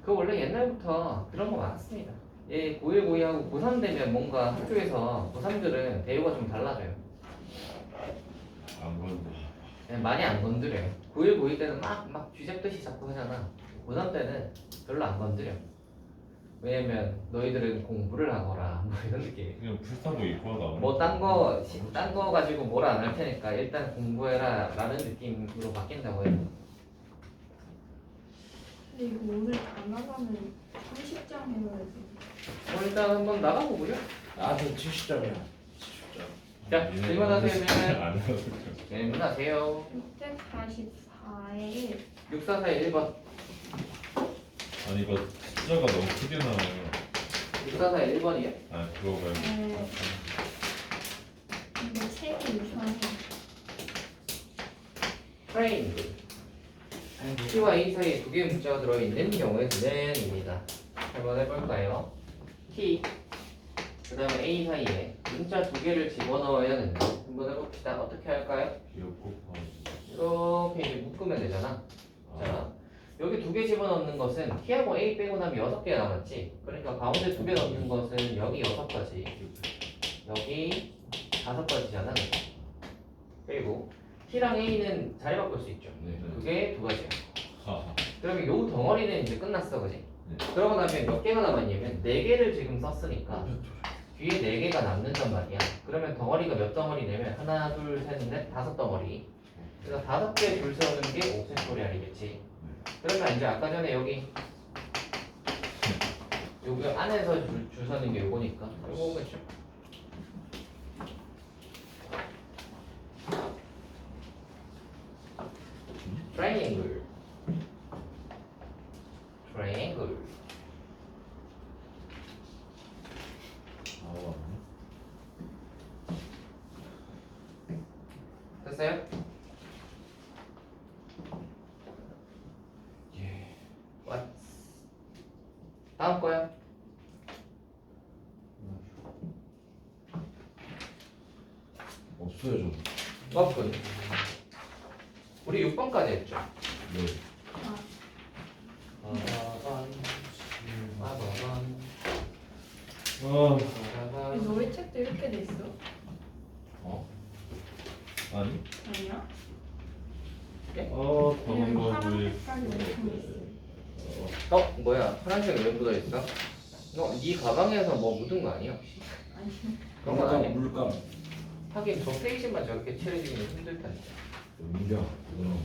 그 원래 옛날부터 그런 거 많았습니다. 예, 고1, 고2하고 고3 되면 뭔가 학교에서 고3들은 대우가 좀 달라져요. 안 보는데. 예, 많이 안 건드려요. 고1, 고2 때는 막 쥐잡듯이 자꾸 하잖아. 고3 때는 별로 안 건드려. 왜냐면 너희들은 공부를 하거라 뭐 이런 느낌. 그냥 풀사고 입고하다. 뭐 딴 거 가지고 뭐라 안 할 테니까 일단 공부해라 라는 느낌으로 바뀐다고 해요. 근데 이거 오늘 다 나가면 30장 해야지. 일단 한번 나가보고요. 나한테 70점이야. 70점. 자, 질문하세요. 질문. 안 해도 질문하세요. 644에 6441 1번. 아니 이거 숫자가 너무 크게 나와요. 6441 1번이요? 아 그거 말고. 네. 이거 책이 이상해. 프레임드. T와 A 사이에 두 개의 문자가 들어있는 경우에는 입니다. 한번 해볼까요? T 그 다음에 A 사이에 문자 두 개를 집어넣어야 된다. 한번 해봅시다. 어떻게 할까요? 귀엽고 이렇게 이제 묶으면 되잖아. 자, 여기 두 개 집어넣는 것은 T하고 A 빼고 나면 6개 남았지. 그러니까 가운데 두 개 넣는 것은 여기 6가지, 여기 5가지잖아. 그리고 T랑 A는 자리 바꿀 수 있죠. 네. 그게 두 가지야. 하하. 그러면 요 덩어리는 이제 끝났어, 그지? 네. 그러고 나면 몇 개가 남았냐면 4개를 지금 썼으니까 뒤에 4개가 남는단 말이야. 그러면 덩어리가 몇 덩어리냐면 하나, 둘, 셋, 넷, 5덩어리. 그래서 5개 줄 세우는 게 옥색토리알이겠지. 그러면 이제 아까 전에 여기 안에서 줄 서는 게 요거니까 요거겠죠. 트라이앵글. 트라이앵글. 아, 됐어요? 예. What? 다음 거요. 없어요 저도. 없군. 우리 6번까지 했죠. 네. 아, 아, 왜 너희 책도 이렇게 돼 있어? 어? 아니? 아니야? 어, 그냥 더운 파란 거를. 색깔이 엄청 있어. 뭐야? 파란색 왜 묻어 있어? 네 가방에서 뭐 묻은 거 아니야 혹시? 아니, 그런 건 아니야? 물감. 하긴 저 페이지만 저렇게 칠해주기는 힘들 텐데. 민경 이거는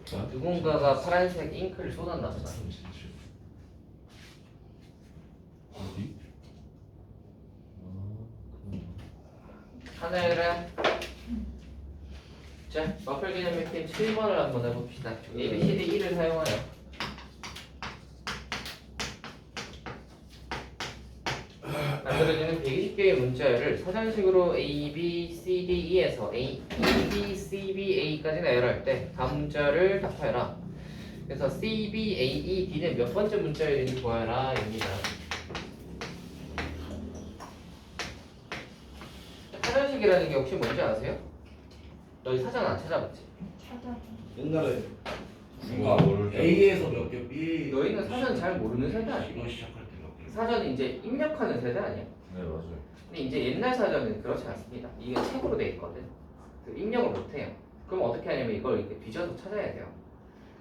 좋죠. 누군가가 파란색 잉크를 쏟았나 보다. 어디? 하늘은 자, 마플 기념 맵핀 7번을 한번 해봅시다. ABCD 1을 사용하여 만들어지는 120개의 문자열을 사전식으로 A, B, C, D, E에서 A, B, C, B, A까지 나열할 때 다음 문자를 답하여라. 그래서 C, B, A, E, D는 몇 번째 문자열인지 구하여라 입니다. 사전식이라는 게 혹시 뭔지 아세요? 너희 사전 안 찾아봤지? 찾아. 옛날에 누가 모를 때. A에서 몇 개, B 너희는 사전 잘 모르는 세대 아니야? 이거 시작할 때 몇 개. 사전 이제 입력하는 세대 아니야? 네, 맞아요. 근데 이제 옛날 사전은 그렇지 않습니다. 이게 책으로 돼 있거든. 그 입력을 못 해요. 그럼 어떻게 하냐면 이걸 이렇게 뒤져서 찾아야 돼요.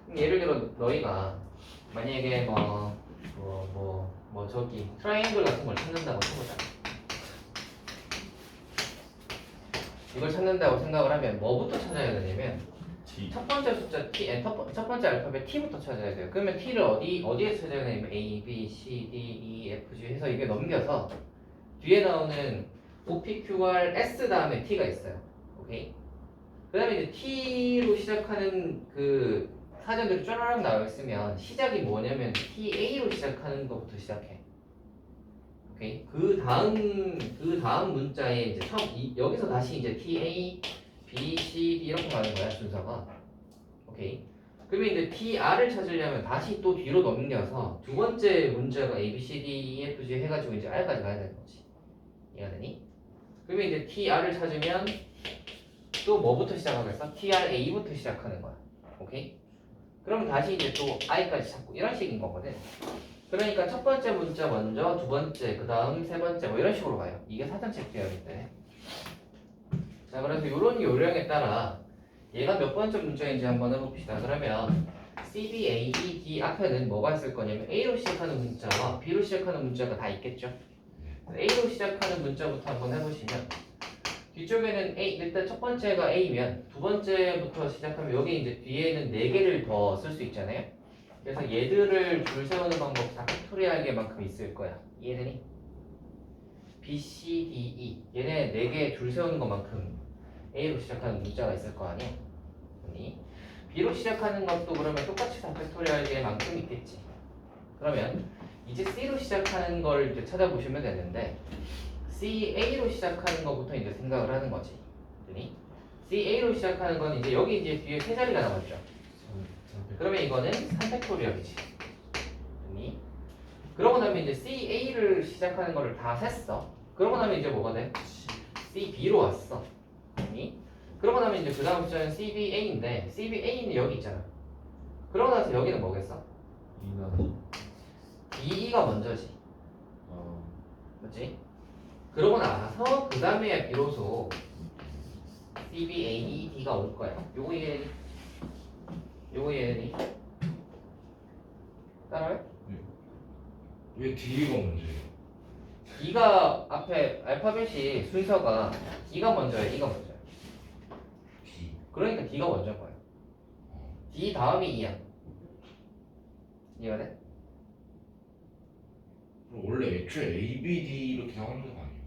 그럼 예를 들어 너희가 만약에 저기 트라이앵글 같은 걸 찾는다고 해보자. 이걸 찾는다고 생각을 하면 뭐부터 찾아야 되냐면 T. 첫 번째 숫자 T, 첫 번째 알파벳 T부터 찾아야 돼요. 그러면 T를 어디에 찾아야 되냐면 A, B, C, D, E, F, G 해서 이게 넘겨서 뒤에 나오는 O, P, Q, R, S 다음에 T가 있어요. 오케이? 그 다음에 이제 T로 시작하는 그 사전들이 쫘라락 나와 있으면 시작이 뭐냐면 TA로 시작하는 것부터 시작해. 오케이? 그 다음 문자에 이제 여기서 다시 이제 TA, B, C, D 이렇게 가는 거야 순서가. 오케이. 그러면 이제 TR을 찾으려면 다시 또 뒤로 넘겨서 두 번째 문자가 A, B, C, D, E, F, G 해가지고 이제 R까지 가야 되는 거지. 이해가 되니? 그러면 이제 TR을 찾으면 또 뭐부터 시작하겠어? TRA부터 시작하는 거야. 오케이? 그럼 다시 이제 또 I까지 찾고 이런 식인 거거든. 그러니까 첫 번째 문자 먼저, 두 번째, 그 다음 세 번째 뭐 이런 식으로 가요. 이게 사전책 계열인데. 자, 그래서 이런 요령에 따라 얘가 몇 번째 문자인지 한번 해봅시다. 그러면 C, B, A, E, D 앞에는 뭐가 있을 거냐면 A로 시작하는 문자와 B로 시작하는 문자가 다 있겠죠. A로 시작하는 문자부터 한번 해보시면 뒤쪽에는 A, 일단 첫 번째가 A면 두 번째부터 시작하면 여기 이제 뒤에는 4개를 더 쓸 수 있잖아요. 그래서 얘들을 줄 세우는 방법 다 팩토리얼계만큼 있을 거야. 이해되니? B, C, D, E 얘네 4개 줄 세우는 것만큼 A로 시작하는 문자가 있을 거 아니야? 아니 B로 시작하는 것도 그러면 똑같이 다 팩토리얼계만큼 있겠지. 그러면 이제 C로 시작하는 걸 이제 찾아보시면 되는데 CA로 시작하는 것부터 이제 생각을 하는 거지. 그니 CA로 시작하는 건 이제 여기 이제 뒤에 세 자리가 남았죠. 그러면 이거는 3팩토리얼이지. 그니 그러고 나면 이제 CA를 시작하는 거를 다 셌어. 그러고 나면 이제 뭐가 돼? CB로 왔어. 그니 그러고 나면 이제 그 다음 숫자는 CBA인데 CBA는 여기 있잖아. 그러고 나서 여기는 뭐겠어? 이나. DE가 먼저지. 어. 맞지? 그러고 나서 그 다음에 비로소 CBAED가 올 거야. 요거 이해되니? 요거 이해되니? 따라해? 왜 D가 문제예요? D가 앞에 알파벳이 순서가 D가 먼저야, E가 먼저야. D. 그러니까 D가 먼저인 거야. D 다음이 E야. 이해가 돼? 그럼 원래 애초에 A, B, D 이렇게 하는 거 아니에요?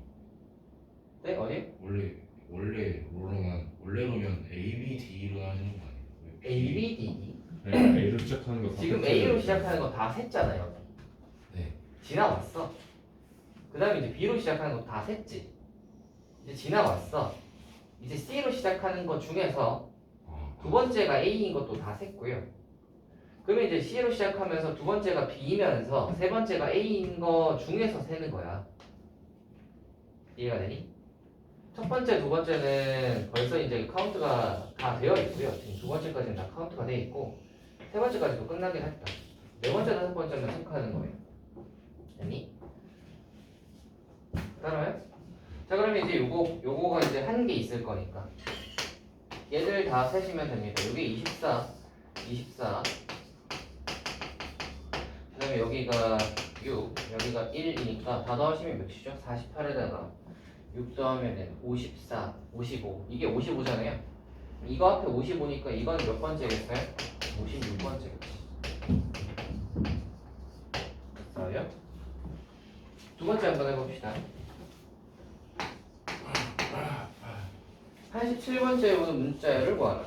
네? 어디? 원래로면 A, B, D로 하시는 거 아니에요? 왜 A, B, D. A로 시작하는 거 지금 A로 시작하는 거 다 셌잖아, 여기. 네. 지나왔어. 그 다음에 이제 B로 시작하는 거 다 셌지. 이제 지나왔어. 이제 C로 시작하는 것 중에서 두 번째가 A인 것도 다 셌고요. 그러면 이제 C로 시작하면서 두 번째가 B이면서 세 번째가 A인 거 중에서 세는 거야. 이해가 되니? 첫 번째, 두 번째는 벌써 이제 카운트가 다 되어 있고요. 지금 두 번째까지는 다 카운트가 되어 있고 세 번째까지도 끝나긴 했다. 네 번째, 다섯 번째만 체크하는 거예요. 됐니? 따라요? 자, 그러면 이제 요거가 이제 한 개 있을 거니까 얘들 다 세시면 됩니다. 요게 24, 24. 그 다음에 여기가 6, 여기가 1이니까 다 더하시면 몇이죠? 48에다가 6 더하면 54, 55. 이게 55잖아요. 이거 앞에 55니까 이건 몇 번째겠어요? 56번째겠지. 됐어요? 두 번째 한번 해봅시다. 87번째 오는 문자열을 구하라.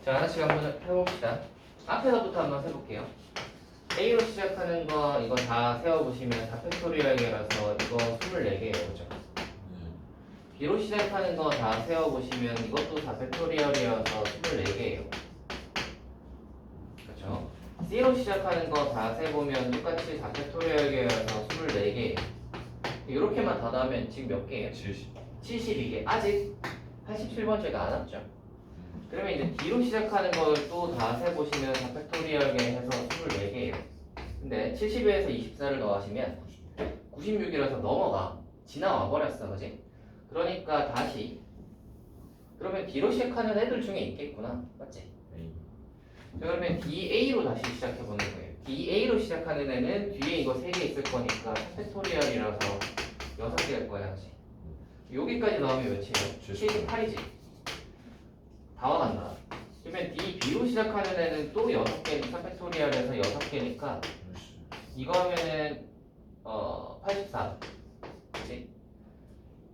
자, 하나씩 한번 해봅시다. 앞에서부터 한번 해볼게요. A로 시작하는 거 이거 다 세워보시면 4팩토리얼이라서 이거 24개예요. 그죠? B로 시작하는 거 다 세워보시면 이것도 4팩토리얼이어서 24개예요. 그렇죠? C로 시작하는 거 다 세보면 똑같이 4팩토리얼이어서 24개예요. 이렇게만 다 더하면 지금 몇 개예요? 72개. 아직 87번째가 안 왔죠? 그러면 이제 D로 시작하는 걸 또 다 세보시면 4팩토리얼에 해서 24개예요. 근데 70에서 24를 더하시면 96이라서 넘어가. 지나와 버렸어. 그지? 그러니까 다시 그러면 D로 시작하는 애들 중에 있겠구나. 맞지? 자, 그러면 DA로 다시 시작해보는 거예요. DA로 시작하는 애는 뒤에 이거 3개 있을 거니까 4팩토리얼이라서 6개 할 거야. 그지? 여기까지 넣으면 몇이에요? 78이지? 다 와간다. 그러면 D, B로 시작하는 애는 또 6개니까 팩토리얼에서 6개니까 이거 하면은 84. 그치?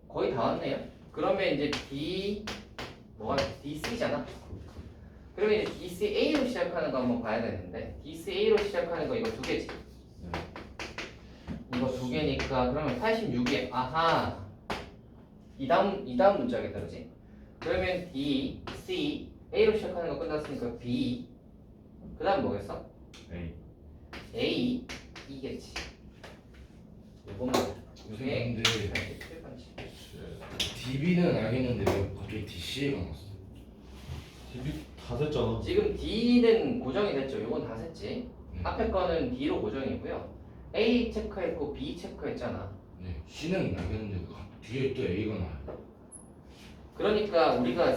거의 다 왔네요. 그러면 이제 DC잖아. 그러면 이제 DCA로 시작하는 거 한번 봐야 되는데 DCA로 시작하는 거 이거 2개지. 이거 2개니까 그러면 86에 아하. 이 다음 문자겠다. 그치? 그러면 D, C, A로 시작하는 거 끝났으니까 B. 그 다음 뭐겠어? A, 이겠지. 요것만. 요게 근데 87번째. DB는 알겠는데 왜 갑자기 DCA가 나왔어? TV 다 됐잖아. 지금 D는 고정이 됐죠. 요건 다 셌지. 앞에 거는 D로 고정이고요. A 체크했고 B 체크했잖아. 네. C는 알겠는데 뒤에 또 A가 나와요. 그러니까 우리가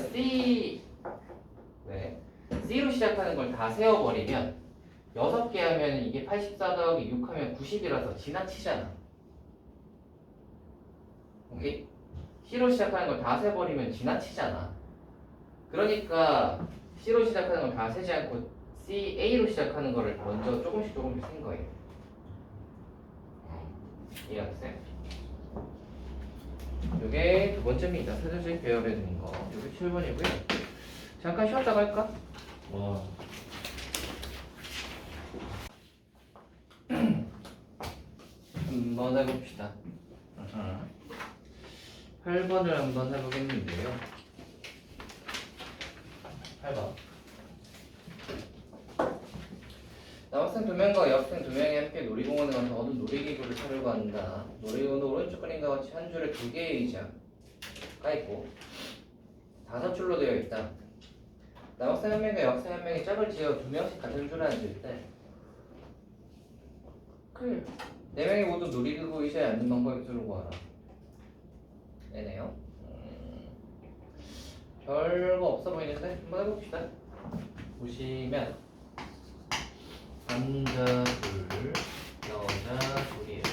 C로 시작하는 걸 다 세워버리면 6개 하면 이게 84 더하기 6 하면 90이라서 지나치잖아. 오케이? C로 시작하는 걸 다 세버리면 지나치잖아. 그러니까 C로 시작하는 걸 다 세지 않고 A로 시작하는 거를 먼저 조금씩 센 거예요. 이해하세요? 요게 두 번째입니다. 세조직 배열에 드는 거. 요게 7번이고요. 잠깐 쉬었다 갈까? 와. 한번 해봅시다. 8번을 한번 해보겠는데요. 8번. 남학생 2명과 여학생 2명이 함께 놀이공원에 가서 얻은 놀이기구를 타려고 한다. 놀이공원 오른쪽 그림과 같이 한 줄에 2개의 의자가 있고 5줄로 되어 있다. 남학생 1명과 여학생 1명이 짝을 지어 2명씩 같은 줄에 앉을 때 4명이 모두 놀이기구 의자에 앉는 방법을 두고 하라. 네네요. 별거 없어 보이는데 한번 해봅시다. 보시면 남자 둘, 여자 둘이에요.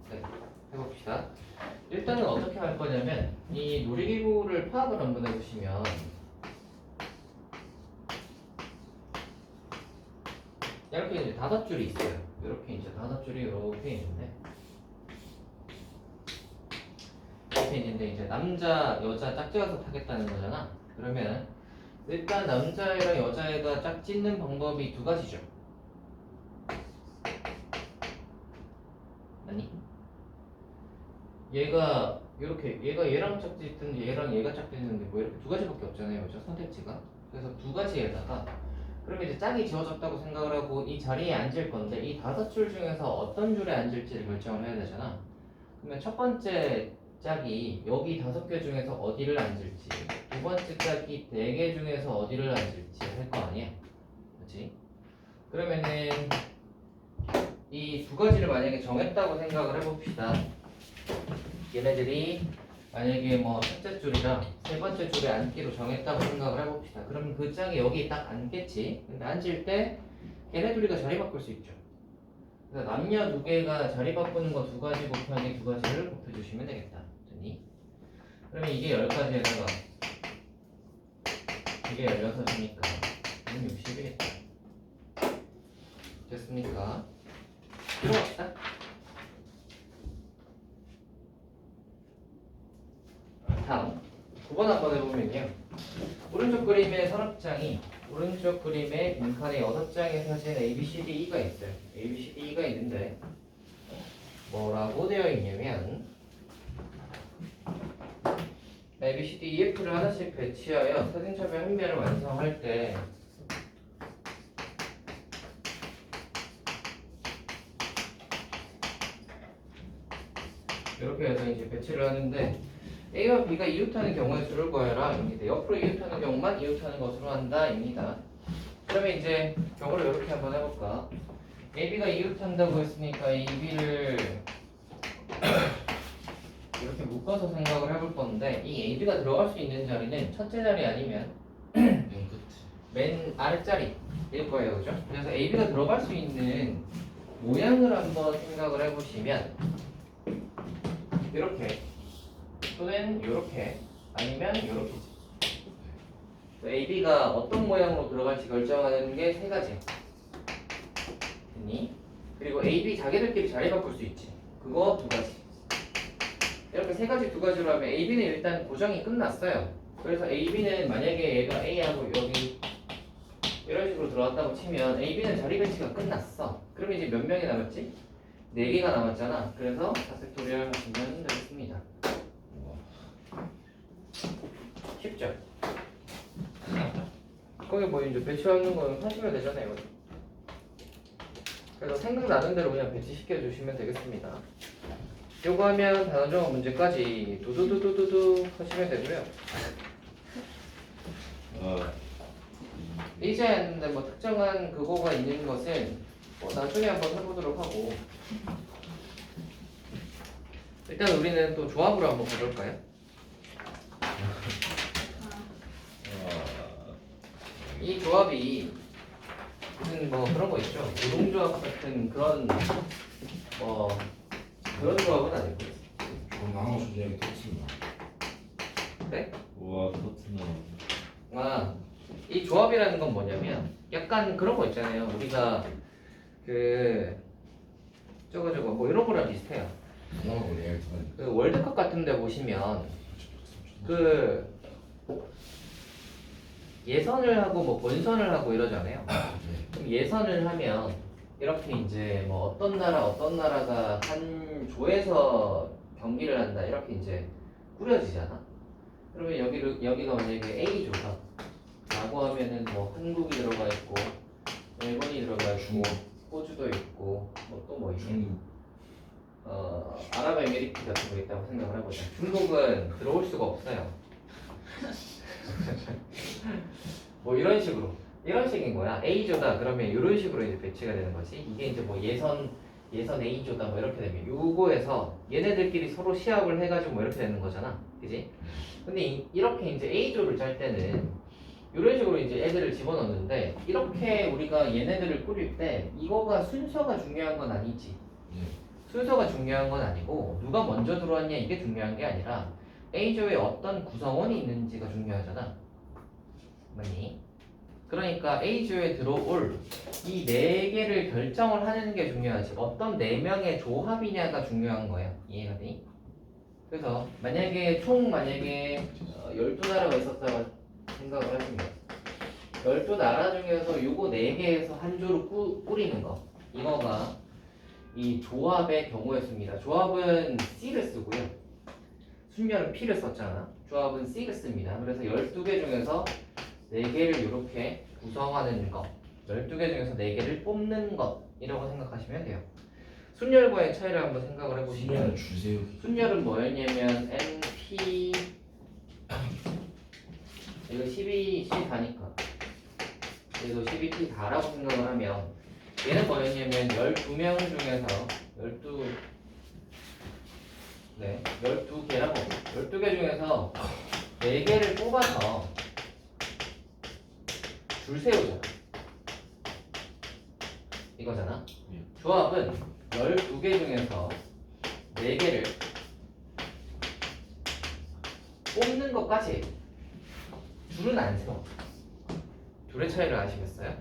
네, 해봅시다. 일단은 어떻게 할 거냐면 이 놀이기구를 파악을 한번 해보시면 이렇게 이제 5줄이 있어요. 이렇게 이제 5줄이 이렇게 있는데 이렇게 있는데 이제 남자, 여자 짝지어서 타겠다는 거잖아. 그러면 일단 남자애랑 여자애가 짝짓는 방법이 2가지죠. 아니? 얘가 이렇게 얘가 얘랑 짝짓든 얘랑 얘가 짝짓는데 뭐 이렇게 2가지밖에 없잖아요. 그죠? 선택지가. 그래서 2가지에다가 그러면 이제 짝이 지어졌다고 생각을 하고 이 자리에 앉을 건데 이 5줄 중에서 어떤 줄에 앉을지를 결정을 해야 되잖아. 그러면 첫 번째 짝이 여기 5개 중에서 어디를 앉을지, 두 번째 짝이 4개 중에서 어디를 앉을지 할 거 아니야. 그렇지? 그러면은 이 2가지를 만약에 정했다고 생각을 해봅시다. 얘네들이 만약에 뭐 첫째 줄이랑 세 번째 줄에 앉기로 정했다고 생각을 해봅시다. 그러면 그 짝이 여기 딱 앉겠지. 근데 앉을 때 걔네 둘이가 자리 바꿀 수 있죠. 그래서 남녀 2개가 자리 바꾸는 거 2가지 곱하기 2가지를 곱해주시면 되겠다. 됐니? 그러면 이게 10가지에다가 이게 16이니까 60이겠다. 됐습니까? 들어갑시다. 다음 9번 한번 해보면요. 오른쪽 그림의 서랍장이 오른쪽 그림의 빈칸에 6장의 사진 A, B, C, D, E가 있어요. A, B, C, D, E가 있는데 뭐라고 되어 있냐면 A, B, C, D, E, F를 하나씩 배치하여 사진첩의 한 면을 완성할 때 이렇게 해서 이제 배치를 하는데 A와 B가 이웃하는 경우의 수를 구하라 입니다. 옆으로 이웃하는 경우만 이웃하는 것으로 한다 입니다. 그러면 이제 경우를 이렇게 한번 해볼까. AB가 이웃한다고 했으니까 AB를 이렇게 묶어서 생각을 해볼 건데 이 AB가 들어갈 수 있는 자리는 첫째 자리 아니면 맨 아랫자리일 거예요. 그죠? 그래서 AB가 들어갈 수 있는 모양을 한번 생각을 해보시면 이렇게 또는 이렇게 아니면 이렇게지. AB가 어떤 모양으로 들어갈지 결정하는 게 3가지. 됐니? 그리고 AB 자기들끼리 자리 바꿀 수 있지. 그거 2가지. 이렇게 3가지 2가지로 하면 AB는 일단 고정이 끝났어요. 그래서 AB는 만약에 얘가 A하고 여기 이런 식으로 들어왔다고 치면 AB는 자리 배치가 끝났어. 그러면 이제 몇 명이 남았지? 4개가 남았잖아. 그래서 팩토리얼 하시면 되겠습니다. 쉽죠? 거기 뭐 이제 배치하는 거는 하시면 되잖아요. 그래서 생각나는 대로 그냥 배치시켜 주시면 되겠습니다. 요거 하면 단원정어 문제까지 두두두두두두 하시면 되고요. 이제 했는데 뭐 특정한 그거가 있는 것은 뭐 나중에 한번 해보도록 하고 일단 우리는 또 조합으로 한번 가볼까요? 이 조합이 무슨 뭐 그런 거 있죠? 노동조합 같은 그런 뭐 그런 조합은 아니고. 나눠 준비하기 좋습니다. 네? 우와 토트넘. 아, 이 조합이라는 건 뭐냐면 약간 그런 거 있잖아요. 우리가 그 저거 뭐 이런 거랑 비슷해요. 나눠 내야 그 월드컵 같은 데 보시면 그 예선을 하고 뭐 본선을 하고 이러잖아요. 그럼 예선을 하면 이렇게 이제 뭐 어떤 나라가 한 조에서 경기를 한다 이렇게 이제 꾸려지잖아. 그러면 여기가 만약에 A조다 라고 하면은 뭐 한국이 들어가 있고 일본이 들어가 있고 호주도 있고 뭐 또 뭐 있냐 아랍에미리트 같은 거 있다고 생각을 해보자. 중국은 들어올 수가 없어요. 뭐 이런 식인 거야. A조다 그러면 이런 식으로 이제 배치가 되는 거지. 이게 이제 뭐 예선 A조다 뭐 이렇게 되면 요거에서 얘네들끼리 서로 시합을 해가지고 뭐 이렇게 되는 거잖아, 그지? 근데 이렇게 이제 A조를 짤 때는 이런 식으로 이제 애들을 집어넣는데 이렇게 우리가 얘네들을 꾸릴 때 이거가 순서가 중요한 건 아니지. 네. 순서가 중요한 건 아니고 누가 먼저 들어왔냐 이게 중요한 게 아니라 A조에 어떤 구성원이 있는지가 중요하잖아. 맞니? 그러니까 A조에 들어올 이 네 개를 결정을 하는 게 중요하지. 어떤 네 명의 조합이냐가 중요한 거야. 이해가 되니? 그래서 만약에 12나라가 있었다고 생각을 하시면 12나라 중에서 요거 4개에서 한 조를 꾸리는 거 이거가 이 조합의 경우였습니다. 조합은 C를 쓰고요. 순열은 P를 썼잖아. 조합은 C를 씁니다. 그래서 12개 중에서 4개를 이렇게 구성하는 것 12개 중에서 4개를 뽑는 것이라고 생각하시면 돼요. 순열과의 차이를 한번 생각을 해보시면 시간을 주세요. 순열은 뭐였냐면 NP 이거 12C4니까 그래서 12P4라고 생각을 하면 얘는 뭐였냐면 12명 중에서 12개라고 12개 중에서 4개를 뽑아서 줄 세우잖아 이거잖아. 예. 조합은 12개 중에서 4개를 뽑는 것까지 줄은 안 세워. 둘의 차이를 아시겠어요?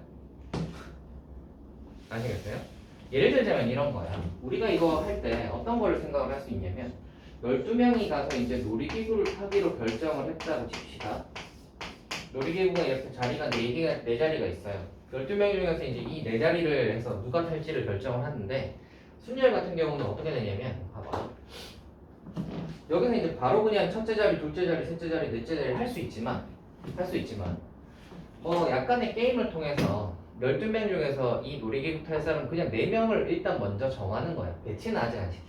아시겠어요? 예를 들자면 이런 거야. 우리가 이거 할 때 어떤 걸 생각을 할 수 있냐면 12명이 가서 이제 놀이기구를 타기로 결정을 했다고 칩시다. 놀이기구가 이렇게 자리가 4자리가 있어요. 12명 중에서 이제 이 4자리를 해서 누가 탈지를 결정을 하는데 순열 같은 경우는 어떻게 되냐면 봐봐. 여기서 이제 바로 그냥 첫째 자리, 둘째 자리, 셋째 자리, 넷째 자리 할 수 있지만 뭐 약간의 게임을 통해서 12명 중에서 이 놀이기구 탈 사람 그냥 4명을 일단 먼저 정하는 거야. 배치는 아직 안 시켜.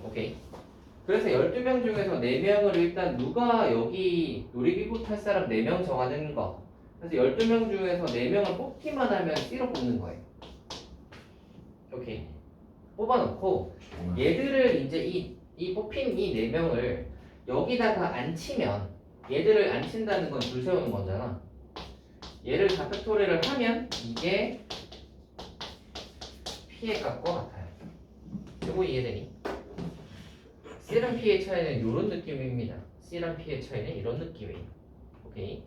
오케이. 그래서 12명 중에서 4명을 일단 누가 여기 놀이기구 탈 사람 4명 정하는 거. 그래서 12명 중에서 4명을 뽑기만 하면 C로 뽑는 거예요. 오케이. 뽑아놓고 얘들을 이제 이 뽑힌 이 4명을 여기다가 앉히면 얘들을 앉힌다는 건 줄 세우는 거잖아. 얘를 다 팩토리를 하면 이게 P의 값과 같아요. 이거 이해되니? C랑 P의 차이는 이런 느낌입니다. C랑 P의 차이는 이런 느낌이에요. 오케이.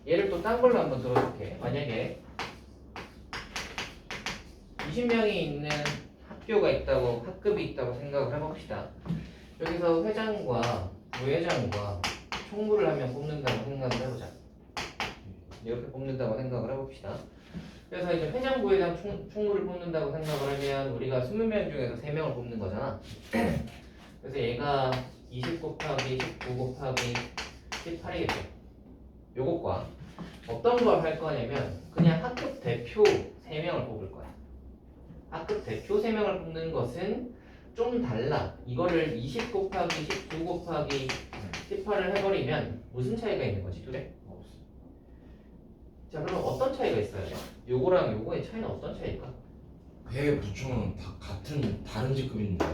얘를 또 딴 걸로 한번 들어줄게. 만약에 20명이 있는 학교가 있다고 학급이 있다고 생각을 해봅시다. 여기서 회장과 부회장과 총무를 한 명 뽑는다고 생각을 해보자. 이렇게 뽑는다고 생각을 해봅시다. 그래서 이제 회장, 부회장, 총무를 뽑는다고 생각을 하면 우리가 20명 중에서 3명을 뽑는 거잖아. 그래서 얘가 20 곱하기 19 곱하기 18이겠죠. 요것과 어떤 걸 할 거냐면 그냥 학급 대표 3명을 뽑을 거야. 학급 대표 3명을 뽑는 것은 좀 달라. 이거를 20 곱하기 19 곱하기 18을 해버리면 무슨 차이가 있는 거지, 둘에? 자, 그럼 어떤 차이가 있어요? 요거랑 요거의 차이는 어떤 차이일까? 배 부총은 다 같은 다른 직급인데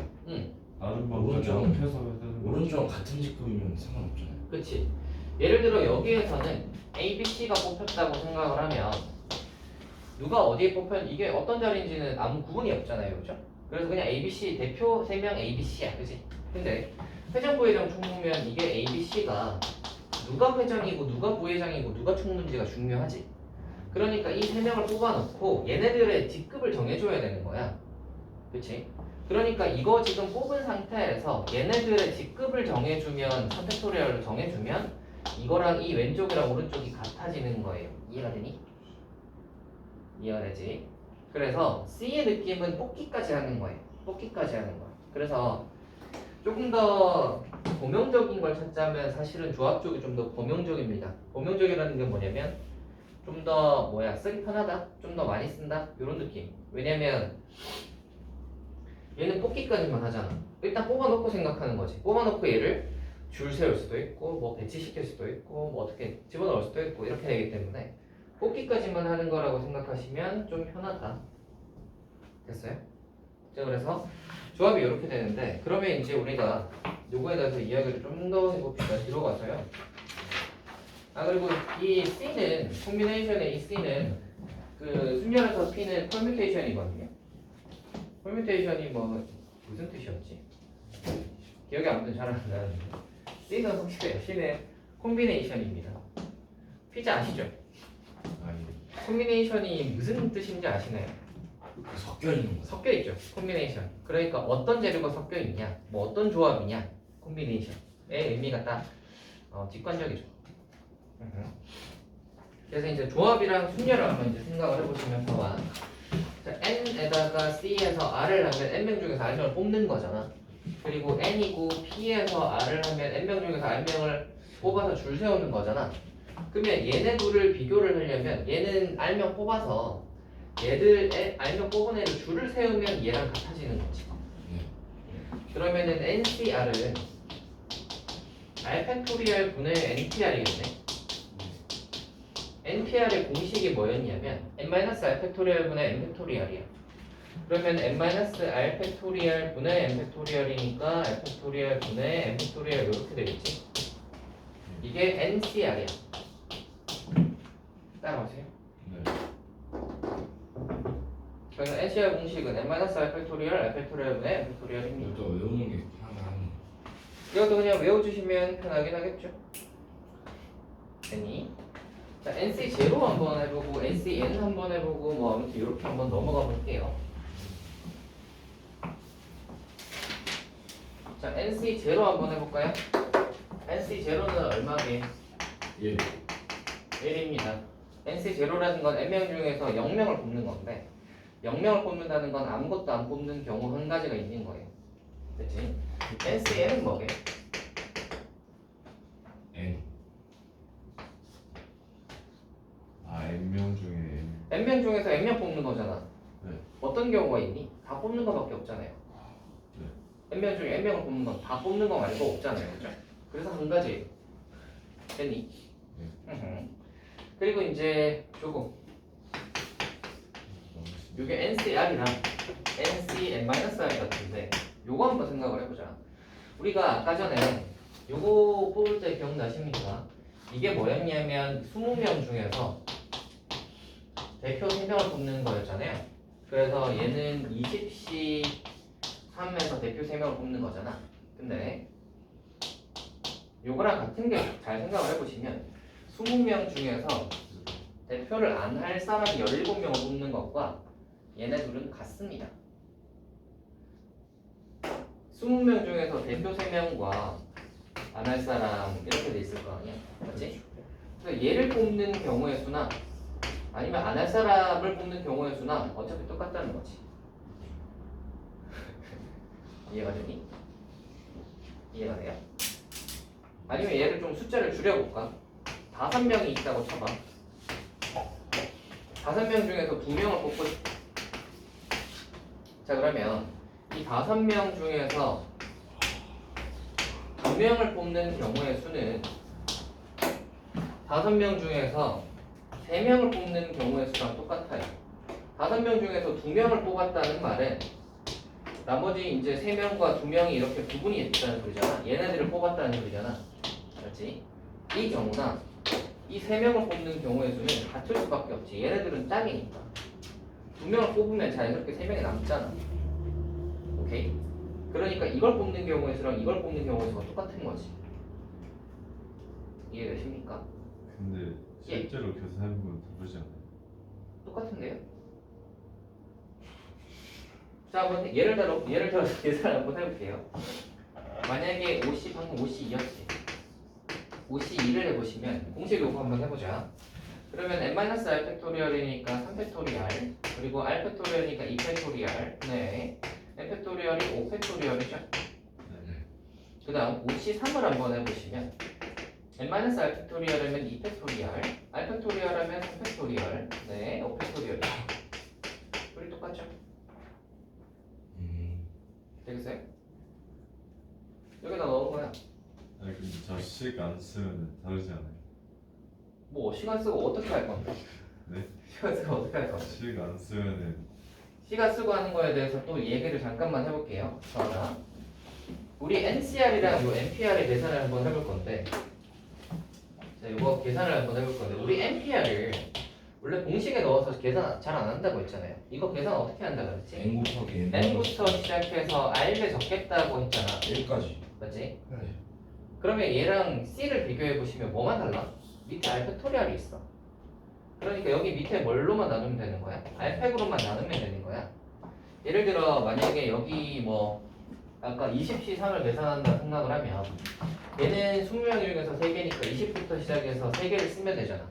다른 오른쪽. 방법을 합해서 해야 되는 거. 오른쪽은 같은 직급이면 상관없잖아요. 그치? 예를 들어 여기에서는 A, B, C가 뽑혔다고 생각을 하면 누가 어디에 뽑혔 이게 어떤 자리인지는 아무 구분이 없잖아요, 그죠? 그래서 그냥 A, B, C 대표 3명 A, B, C야, 그치? 근데 회장, 부회장, 총무면 이게 A, B, C가 누가 회장이고 누가 부회장이고 누가 총무인지가 중요하지. 그러니까 이 3명을 뽑아놓고 얘네들의 직급을 정해줘야 되는 거야, 그치? 그러니까 이거 지금 뽑은 상태에서 얘네들의 직급을 정해주면 선택토리얼을 정해주면 이거랑 이 왼쪽이랑 오른쪽이 같아지는 거예요. 이해가 되니? 이해가 되지? 그래서 C의 느낌은 뽑기까지 하는 거예요. 뽑기까지 하는 거야. 그래서 조금 더 범용적인 걸 찾자면 사실은 조합 쪽이 좀 더 범용적입니다. 범용적이라는 게 뭐냐면 좀 더 쓰기 편하다? 좀 더 많이 쓴다? 이런 느낌. 왜냐면 얘는 뽑기까지만 하잖아. 일단 뽑아놓고 생각하는 거지. 뽑아놓고 얘를 줄 세울 수도 있고 뭐 배치시킬 수도 있고 뭐 어떻게 집어넣을 수도 있고 이렇게 되기 때문에 뽑기까지만 하는 거라고 생각하시면 좀 편하다. 됐어요? 자, 그래서 조합이 이렇게 되는데 그러면 이제 우리가 요거에 대해서 이야기를 좀 더 해봅시다. 뒤로 가서요. 아 그리고 이 C는 콤비네이션의 이 C는 그 순열에서 P는 퍼뮤테이션이거든요. 퍼뮤테이션이 뭐 무슨 뜻이었지? 기억이 아무튼 잘 안 나는데 C는 확실해요. C는 콤비네이션입니다. 피자 아시죠? 아니 콤비네이션이 무슨 뜻인지 아시나요? 그 섞여 있는 거. 섞여 있죠. 콤비네이션. 그러니까 어떤 재료가 섞여 있냐, 뭐 어떤 조합이냐, 콤비네이션의 의미가 딱 직관적이죠. 그래서 이제 조합이랑 순열을 한번 이제 생각을 해보시면 봐봐. 자, n에다가 c에서 r을 하면 n명 중에서 r명을 뽑는 거잖아. 그리고 n이고 p에서 r을 하면 n명 중에서 r명을 뽑아서 줄 세우는 거잖아. 그러면 얘네 둘을 비교를 하려면 얘는 r명 뽑아서 얘들 r명 뽑은 애를 줄을 세우면 얘랑 같아지는 거지. 그러면은 ncr은 r 팩토리얼 분의 npr이겠네. npr의 공식이 뭐였냐면 n-r 팩토리얼 분의 n 팩토리얼이야. 그러면 n-r 팩토리얼 분의 n 팩토리얼이니까 r 팩토리얼 분의 n 팩토리얼 이렇게 되겠지. 이게 ncr이야. 따라오세요. 네. 그래서 ncr 공식은 n-r 팩토리얼 r 팩토리얼 분의 n 팩토리얼입니다. 이것도 외우는 게 하나. 이것도 그냥 외워주시면 편하긴 하겠죠. n이 자 nc0 한번 해보고 ncn 한번 해보고 뭐 아무튼 이렇게 한번 넘어가 볼게요. 자 nc0 한번 해볼까요? nc0는 얼마게? 1. 1입니다. nc0라는 건 n명 중에서 0명을 뽑는 건데 0명을 뽑는다는 건 아무것도 안 뽑는 경우 한 가지가 있는 거예요. 그치? ncn은 뭐게? N. 아 n명 중에 n. n명 중에서 n명 뽑는 거잖아. 네. 어떤 경우가 있니? 다 뽑는 거밖에 없잖아요. 네. n명 중에 n명을 뽑는 건 다 뽑는 거 말고 없잖아요. 그죠? 그래서 한 가지 됐니? 그리고 이제 조금 이게 ncr이랑 ncn-r 같은데 요거 한번 생각을 해보자. 우리가 아까 전에 요거 뽑을 때 기억나십니까? 이게 뭐였냐면 20명 중에서 대표 3명을 뽑는 거였잖아요. 그래서 얘는 20시 3에서 대표 3명을 뽑는 거잖아. 근데 요거랑 같은 게 잘 생각을 해보시면 20명 중에서 대표를 안 할 사람이 17명을 뽑는 것과 얘네 둘은 같습니다. 20명 중에서 대표 3명과 안 할 사람 이렇게 돼 있을 거 아니야? 맞지? 그래서 얘를 뽑는 경우의 수나 아니면 안 할 사람을 뽑는 경우의 수나 어차피 똑같다는 거지. 이해가 되니? 이해가 돼요? 아니면 얘를 좀 숫자를 줄여볼까? 5명이 있다고 쳐봐. 5명 중에서 2명을 뽑고 싶어. 자 그러면 이 5명 중에서 2명을 뽑는 경우의 수는 5명 중에서 3명을 뽑는 경우의 수랑 똑같아요. 5명 중에서 2명을 뽑았다는 말은 나머지 이제 3명과 2명이 이렇게 구분이 있다는 소리잖아. 얘네들을 뽑았다는 소리잖아. 맞지? 이 경우나 이 3명을 뽑는 경우의 수는 같을 수밖에 없지. 얘네들은 짝이니까 2명을 뽑으면 자연스럽게 3명이 남잖아. 오케이? 그러니까 이걸 뽑는 경우의 수랑 이걸 뽑는 경우의 수가 똑같은 거지. 이해되십니까? 근데 실제로 계산해보면 다르지 않아요? 똑같은데요? 자, 한번 예를 들어서 계산 한번 해볼게요. 만약에 50 방금 52였지. 52를 해보시면 공식 요거 한번 해보자. 그러면 n-r 팩토리얼이니까 3팩토리얼 그리고 r 팩토리얼이니까 2팩토리얼 네 n 팩토리얼이 5팩토리얼이죠. 그 다음 53을 한번 해보시면 n-r 팩토리얼이면 2팩토리얼 r 팩토리얼하면 3팩토리얼 네 5팩토리얼이죠. 둘이 똑같죠? 되겠어요? 여기다 넣은 거야. 아니 근데 저식 안 쓰면 다르지 않아요? 뭐 시간 쓰고 어떻게 할 건데? 네? 시간 쓰고 어떻게 할 건데? 식 안 쓰면은 C가 쓰고 하는 거에 대해서 또 얘기를 잠깐만 해볼게요. 자, 우리 NCR이랑 요 NPR의 계산을 한번 해볼 건데, 자, 이거 계산을 한번 해볼 건데, 우리 NPR을 원래 공식에 넣어서 계산 잘 안 한다고 했잖아요. 이거 계산 어떻게 한다 그랬지? N 곱하기 N부터 시작해서 R에 적겠다고 했잖아. 1까지. 맞지? 네. 그러면 얘랑 C를 비교해 보시면 뭐만 달라? 밑에 R 팩토리얼이 있어. 그러니까 여기 밑에 뭘로만 나누면 되는 거야? R 팩으로만 나누면 되는 거야. 예를 들어 만약에 여기 뭐 아까 20C3을 계산한다 생각을 하면 얘는 20명 중에서 3개니까 20부터 시작해서 3개를 쓰면 되잖아.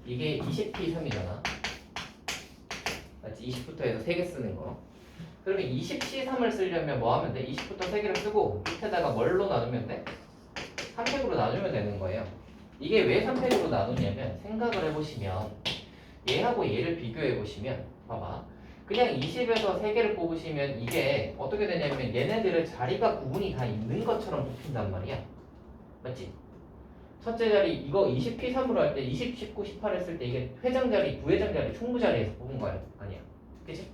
이게 20P3이잖아. 맞지? 20부터 해서 3개 쓰는 거. 그러면 20C3을 쓰려면 뭐 하면 돼? 20부터 3개를 쓰고 밑에다가 뭘로 나누면 돼? 3팩으로 나누면 되는 거예요. 이게 왜 3팩으로 나누냐면 생각을 해보시면 얘하고 얘를 비교해보시면 봐봐. 그냥 20에서 3개를 뽑으시면 이게 어떻게 되냐면 얘네들의 자리가 구분이 다 있는 것처럼 뽑힌단 말이야. 맞지? 첫째 자리 이거 20P3으로 할 때 20, 19, 18 했을 때 이게 회장 자리, 부회장 자리, 총무 자리에서 뽑은 거야. 아니야. 그치?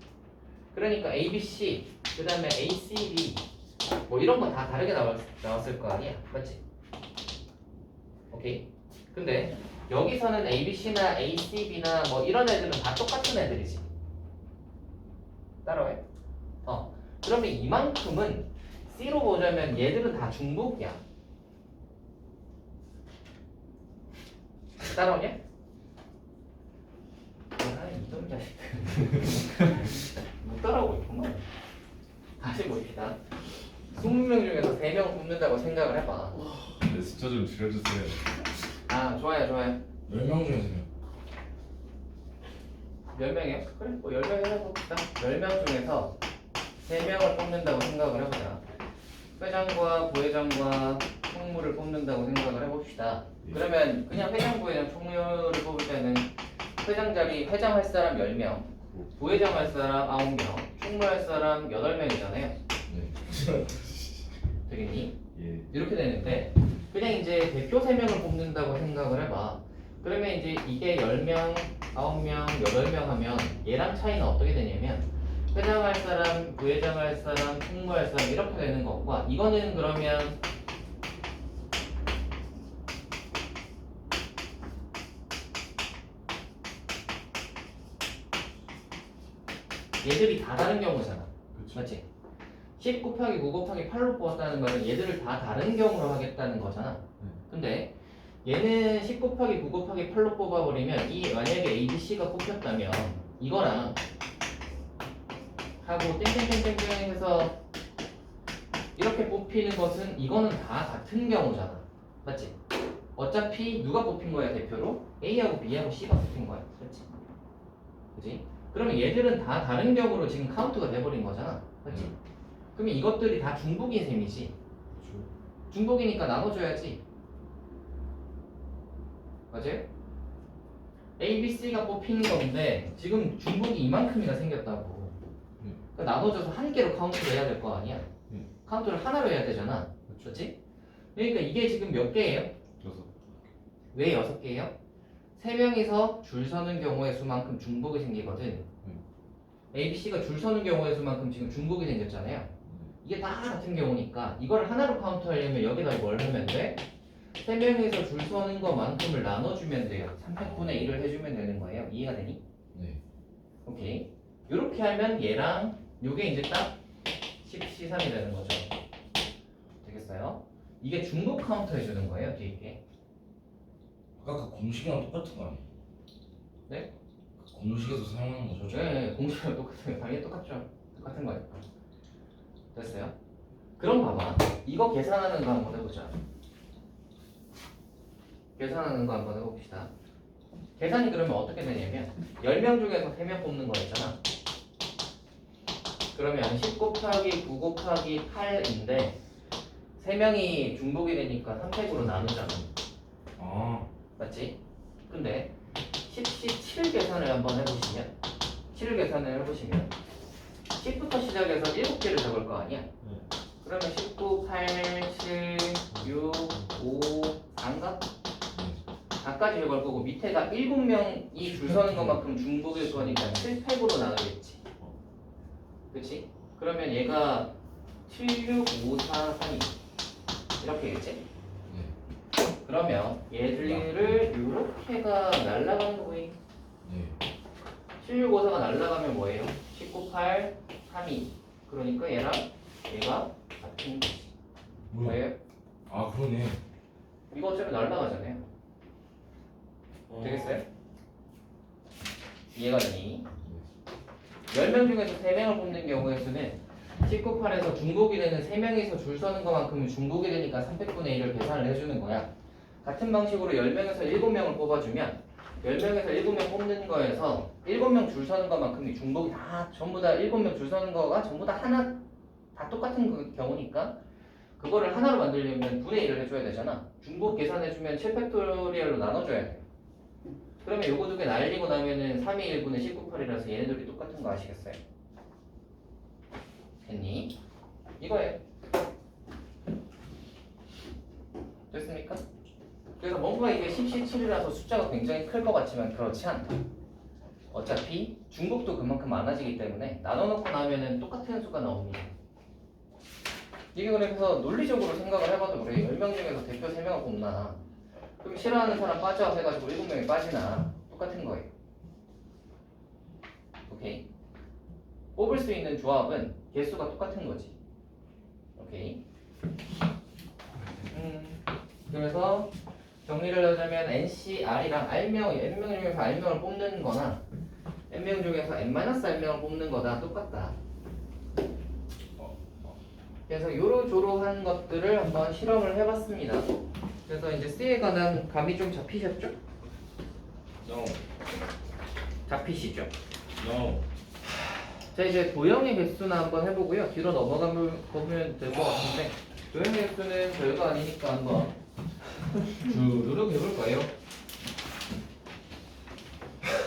그러니까 ABC, 그 다음에 ACB 뭐 이런 거 다 다르게 나왔을 거 아니야. 맞지? 오케이? 근데 여기서는 ABC나 ACB나 뭐 이런 애들은 다 똑같은 애들이지. 따라해? 그러면 이만큼은 C로 보자면 얘들은 다 중복이야. 따라오냐? 이놈 자식. 못 따라오고 있구만. 다시 봅시다. 20명 중에서 3명 뽑는다고 생각을 해봐. 네, 숫자 좀 줄여주세요. 아, 좋아요, 좋아요. 10명 중에서 몇 명이요? 그래, 뭐 10명 해봅시다. 10명 중에서 3명을 뽑는다고 생각을 해보자. 회장과 부회장과 총무를 뽑는다고 생각을 해봅시다. 그러면 그냥 회장, 부회장, 총무를 뽑을 때는 회장 자리, 회장 할 사람 10명, 부회장 할 사람 9명, 총무 할 사람 8명이잖아요. 네. 되겠니? 예. 이렇게 되는데 그냥 이제 대표 3명을 뽑는다고 생각을 해봐. 그러면 이제 이게 10명, 9명, 8명 하면 얘랑 차이는 어떻게 되냐면 회장 할 사람, 부회장 할 사람, 총무 할 사람 이렇게 되는 거고 이거는 그러면 얘들이 다 다른 경우잖아. 그쵸. 맞지? 10 곱하기 9 곱하기 8로 뽑았다는 말은 얘들을 다 다른 경우로 하겠다는 거잖아. 근데 얘는 10 곱하기 9 곱하기 8로 뽑아버리면 이 만약에 ABC가 뽑혔다면 이거랑 하고 땡땡땡땡땡 해서 이렇게 뽑히는 것은 이거는 다 같은 경우잖아. 맞지? 어차피 누가 뽑힌 거야 대표로? A하고 B하고 C가 뽑힌 거야. 맞지? 그지? 그러면 얘들은 다 다른 경우로 지금 카운트가 돼버린 거잖아. 맞지? 그러면 이것들이 다 중복인 셈이지. 중복이니까 나눠줘야지. 맞아요? A, B, C가 뽑힌 건데 지금 중복이 이만큼이나 생겼다고. 그러니까 나눠줘서 한 개로 카운트를 해야 될 거 아니야. 카운트를 하나로 해야 되잖아. 그렇지? 그러니까 이게 지금 몇 개예요? 6. 왜 6개예요? 3명이서 줄 서는 경우의 수만큼 중복이 생기거든. A, B, C가 줄 서는 경우의 수만큼 지금 중복이 생겼잖아요. 이게 다 같은 경우니까 이걸 하나로 카운트하려면 여기다 뭘 하면 돼? 3명이서 줄 서는 것만큼을 나눠주면 돼요. 300분의 1을 해주면 되는 거예요. 이해가 되니? 네. 오케이. 이렇게 하면 얘랑 요게 이제 딱 10C3이 되는 거죠. 되겠어요? 이게 중복 카운트 해주는 거예요. 뒤에 게. 아까 그 공식이랑 똑같은 거 아니에요? 네? 그 공식에서 사용하는 거죠? 네, 공식이랑 똑같은 당연히 똑같죠. 똑같은 거니까. 됐어요? 그럼 봐봐. 이거 계산하는 거 한번 해보자. 계산하는 거 한번 해봅시다. 계산이 그러면 어떻게 되냐면 10명 중에서 3명 뽑는 거였잖아. 그러면 10 곱하기 9 곱하기 8인데 3명이 중복이 되니까 3팩으로 나누잖아. 아, 맞지? 근데 7 계산을 한번 해보시면 7 계산을 해보시면 10부터 시작해서 7개를 적을 거 아니야? 그러면 19, 8, 7, 6, 5, 4인가? 4까지 적을 거고 밑에가 7명이 줄 서는 것만큼 중복일 거니까 7팩으로 나누겠지. 그치? 그러면 얘가 76543 이렇게겠지? 네. 그러면 얘들을 이렇게가 날라가는 거예요. 네. 76543가 날라가면 뭐예요? 19, 8, 32. 그러니까 얘랑 얘가 같은 거지. 뭐예요? 아 그러네. 이거 어차피 날라가잖아요. 되겠어요? 이해가 되니? 10명 중에서 3명을 뽑는 경우의 수는 19, 8에서 중복이 되는 3명이서 줄 서는 것만큼은 중복이 되니까 300분의 1을 계산을 해주는 거야. 같은 방식으로 10명에서 7명을 뽑아주면 10명에서 7명 뽑는 거에서 7명 줄 서는 것만큼이 중복이 다 전부 다 7명 줄 서는 거가 전부 다 하나 다 똑같은 경우니까 그거를 하나로 만들려면 분의 1을 해줘야 되잖아. 중복 계산해주면 7팩토리얼로 나눠줘야 돼. 그러면 요거 두 개 날리고 나면은 3이 1분의 19, 8이라서 얘네들이 똑같은 거 아시겠어요? 됐니? 이거예요. 됐습니까? 그래서 뭔가 이게 17이라서 숫자가 굉장히 클 것 같지만 그렇지 않다. 어차피 중복도 그만큼 많아지기 때문에 나눠놓고 나면은 똑같은 수가 나옵니다. 이게 그래서 논리적으로 생각을 해봐도 그래. 10명 중에서 대표 3명을 뽑나 그럼 싫어하는 사람 빠져 해가지고 7명이 빠지나 똑같은 거예요. 오케이. 뽑을 수 있는 조합은 개수가 똑같은 거지. 오케이. 그래서 정리를 하자면 NCR이랑 R명, N명 중에서 R명을 뽑는 거나 N명 중에서 N-R명을 뽑는 거다 똑같다. 그래서 요로조로한 것들을 한번 실험을 해봤습니다. 그래서 이제 C에 관한 감이 좀 잡히셨죠? No. 잡히시죠? No. 자 이제 도형의 개수나 한번 해보고요. 뒤로 넘어가면 될 것 같은데 도형의 개수는 별거 아니니까 한번 주르륵 해볼 거예요.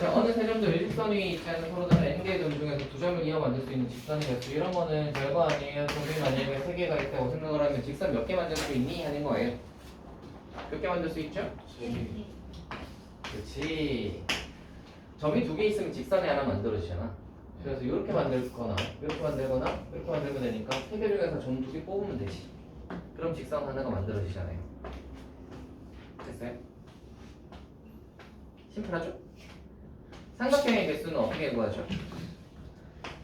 자, 어느 세 점도 일직선이 있지 않은 서로 다른 n개의 점 중에서 두 점을 이어 만들 수 있는 직선의 개수 이런 거는 별거 아니에요. 점이 만약에 세 개가 있다고 생각을 하면 직선 몇 개 만들 수 있니? 하는 거예요. 몇 개 만들 수 있죠? 그렇지. 점이 두 개 있으면 직선이 하나 만들어지잖아. 그래서 이렇게 만들거나 이렇게 만들거나 이렇게 만들면 되니까 세 개 중에서 점 두 개 뽑으면 되지. 그럼 직선 하나가 만들어지잖아요. 됐어요? 심플하죠? 삼각형의 개수는 어떻게 구하죠?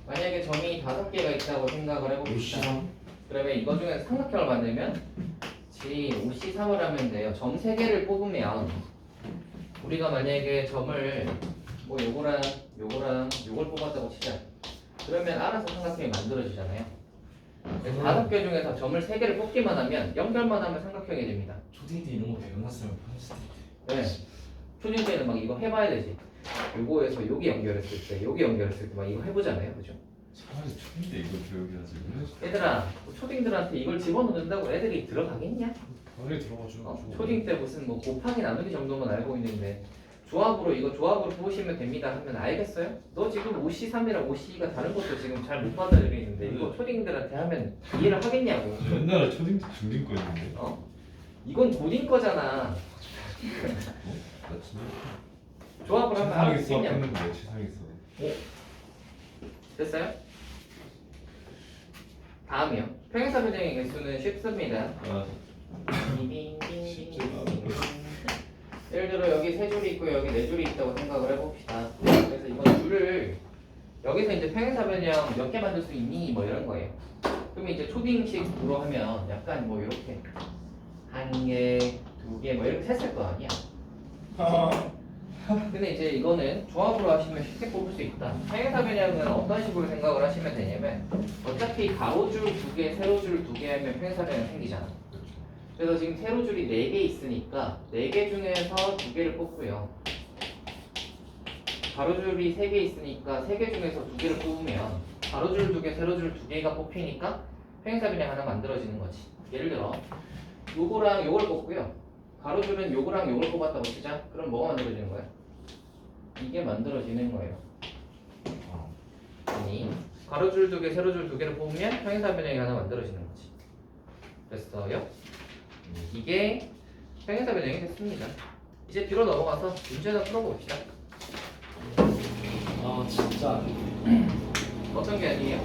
만약에 점이 5개가 있다고 생각을 해봅시다. 그러면 이거 중에서 삼각형을 만들면 OC3을 하면 돼요. 점 3개를 뽑으면 우리가 만약에 점을 뭐 요거랑 요걸 뽑았다고 치자. 그러면 알아서 삼각형이 만들어지잖아요. 그래서 5개 중에서 점을 3개를 뽑기만 하면 연결만 하면 삼각형이 됩니다. 초딩 때 이런 거 배워놨으면 편했을 텐데. 네. 초딩 때는 막 이거 해봐야 되지. 요거에서 여기 연결했을 때, 여기 연결했을 때 막 이거 해보잖아요, 그죠? 차라리 초인데 이거 배우기하지 왜? 얘들아, 초딩들한테 이걸 집어넣는다고 애들이 들어가겠냐? 빨리 들어가죠. 초딩 때 무슨 뭐 곱하기 나누기 정도만 알고 있는데 조합으로 이거 조합으로 보시면 됩니다 하면 알겠어요? 너 지금 OC3이랑 OC가 다른 것도 지금 잘 못 받아들이는데 이거 초딩들한테 하면 이해를 하겠냐고. 옛날에 초딩 때 중딩 거 했는데. 이건 고딩 거잖아. 나 진짜. 조합을 하면 최상위 알수 수업 있냐고. 했는 거야 최상위 수업. 됐어요? 다음이요. 평행사 변형의 개수는 쉽습니다. 아, 예를 들어 여기 3줄이 있고 여기 4줄이 있다고 생각을 해봅시다. 그래서 이건 줄을 여기서 이제 평행사 변형 몇 개 만들 수 있니? 뭐 이런 거예요. 그러면 이제 초딩식으로 하면 약간 뭐 이렇게 1개, 2개 뭐 이렇게 셌을 거 아니야. 근데 이제 이거는 조합으로 하시면 쉽게 뽑을 수 있다. 평행사 변형은 어떤 식으로 생각을 하시면 되냐면 어차피 가로줄 2개, 세로줄 2개 하면 평행사 변형 생기잖아. 그래서 지금 세로줄이 4개 있으니까 4개 중에서 2개를 뽑고요. 가로줄이 3개 있으니까 3개 중에서 2개를 뽑으면 가로줄 2개, 세로줄 2개가 뽑히니까 평행사 변형 하나 만들어지는 거지. 예를 들어 요거랑 요걸 뽑고요. 가로줄은 요거랑 요걸 뽑았다고 치자. 그럼 뭐가 만들어지는 거야? 이게 만들어지는 거예요. 아니 가로줄 2개, 세로줄 2개를 뽑으면 평행사 변형이 하나 만들어지는 거지. 됐어요? 이게 평행사 변형이 됐습니다. 이제 뒤로 넘어가서 문제나 풀어봅시다. 아 진짜 어떤 게 아니에요?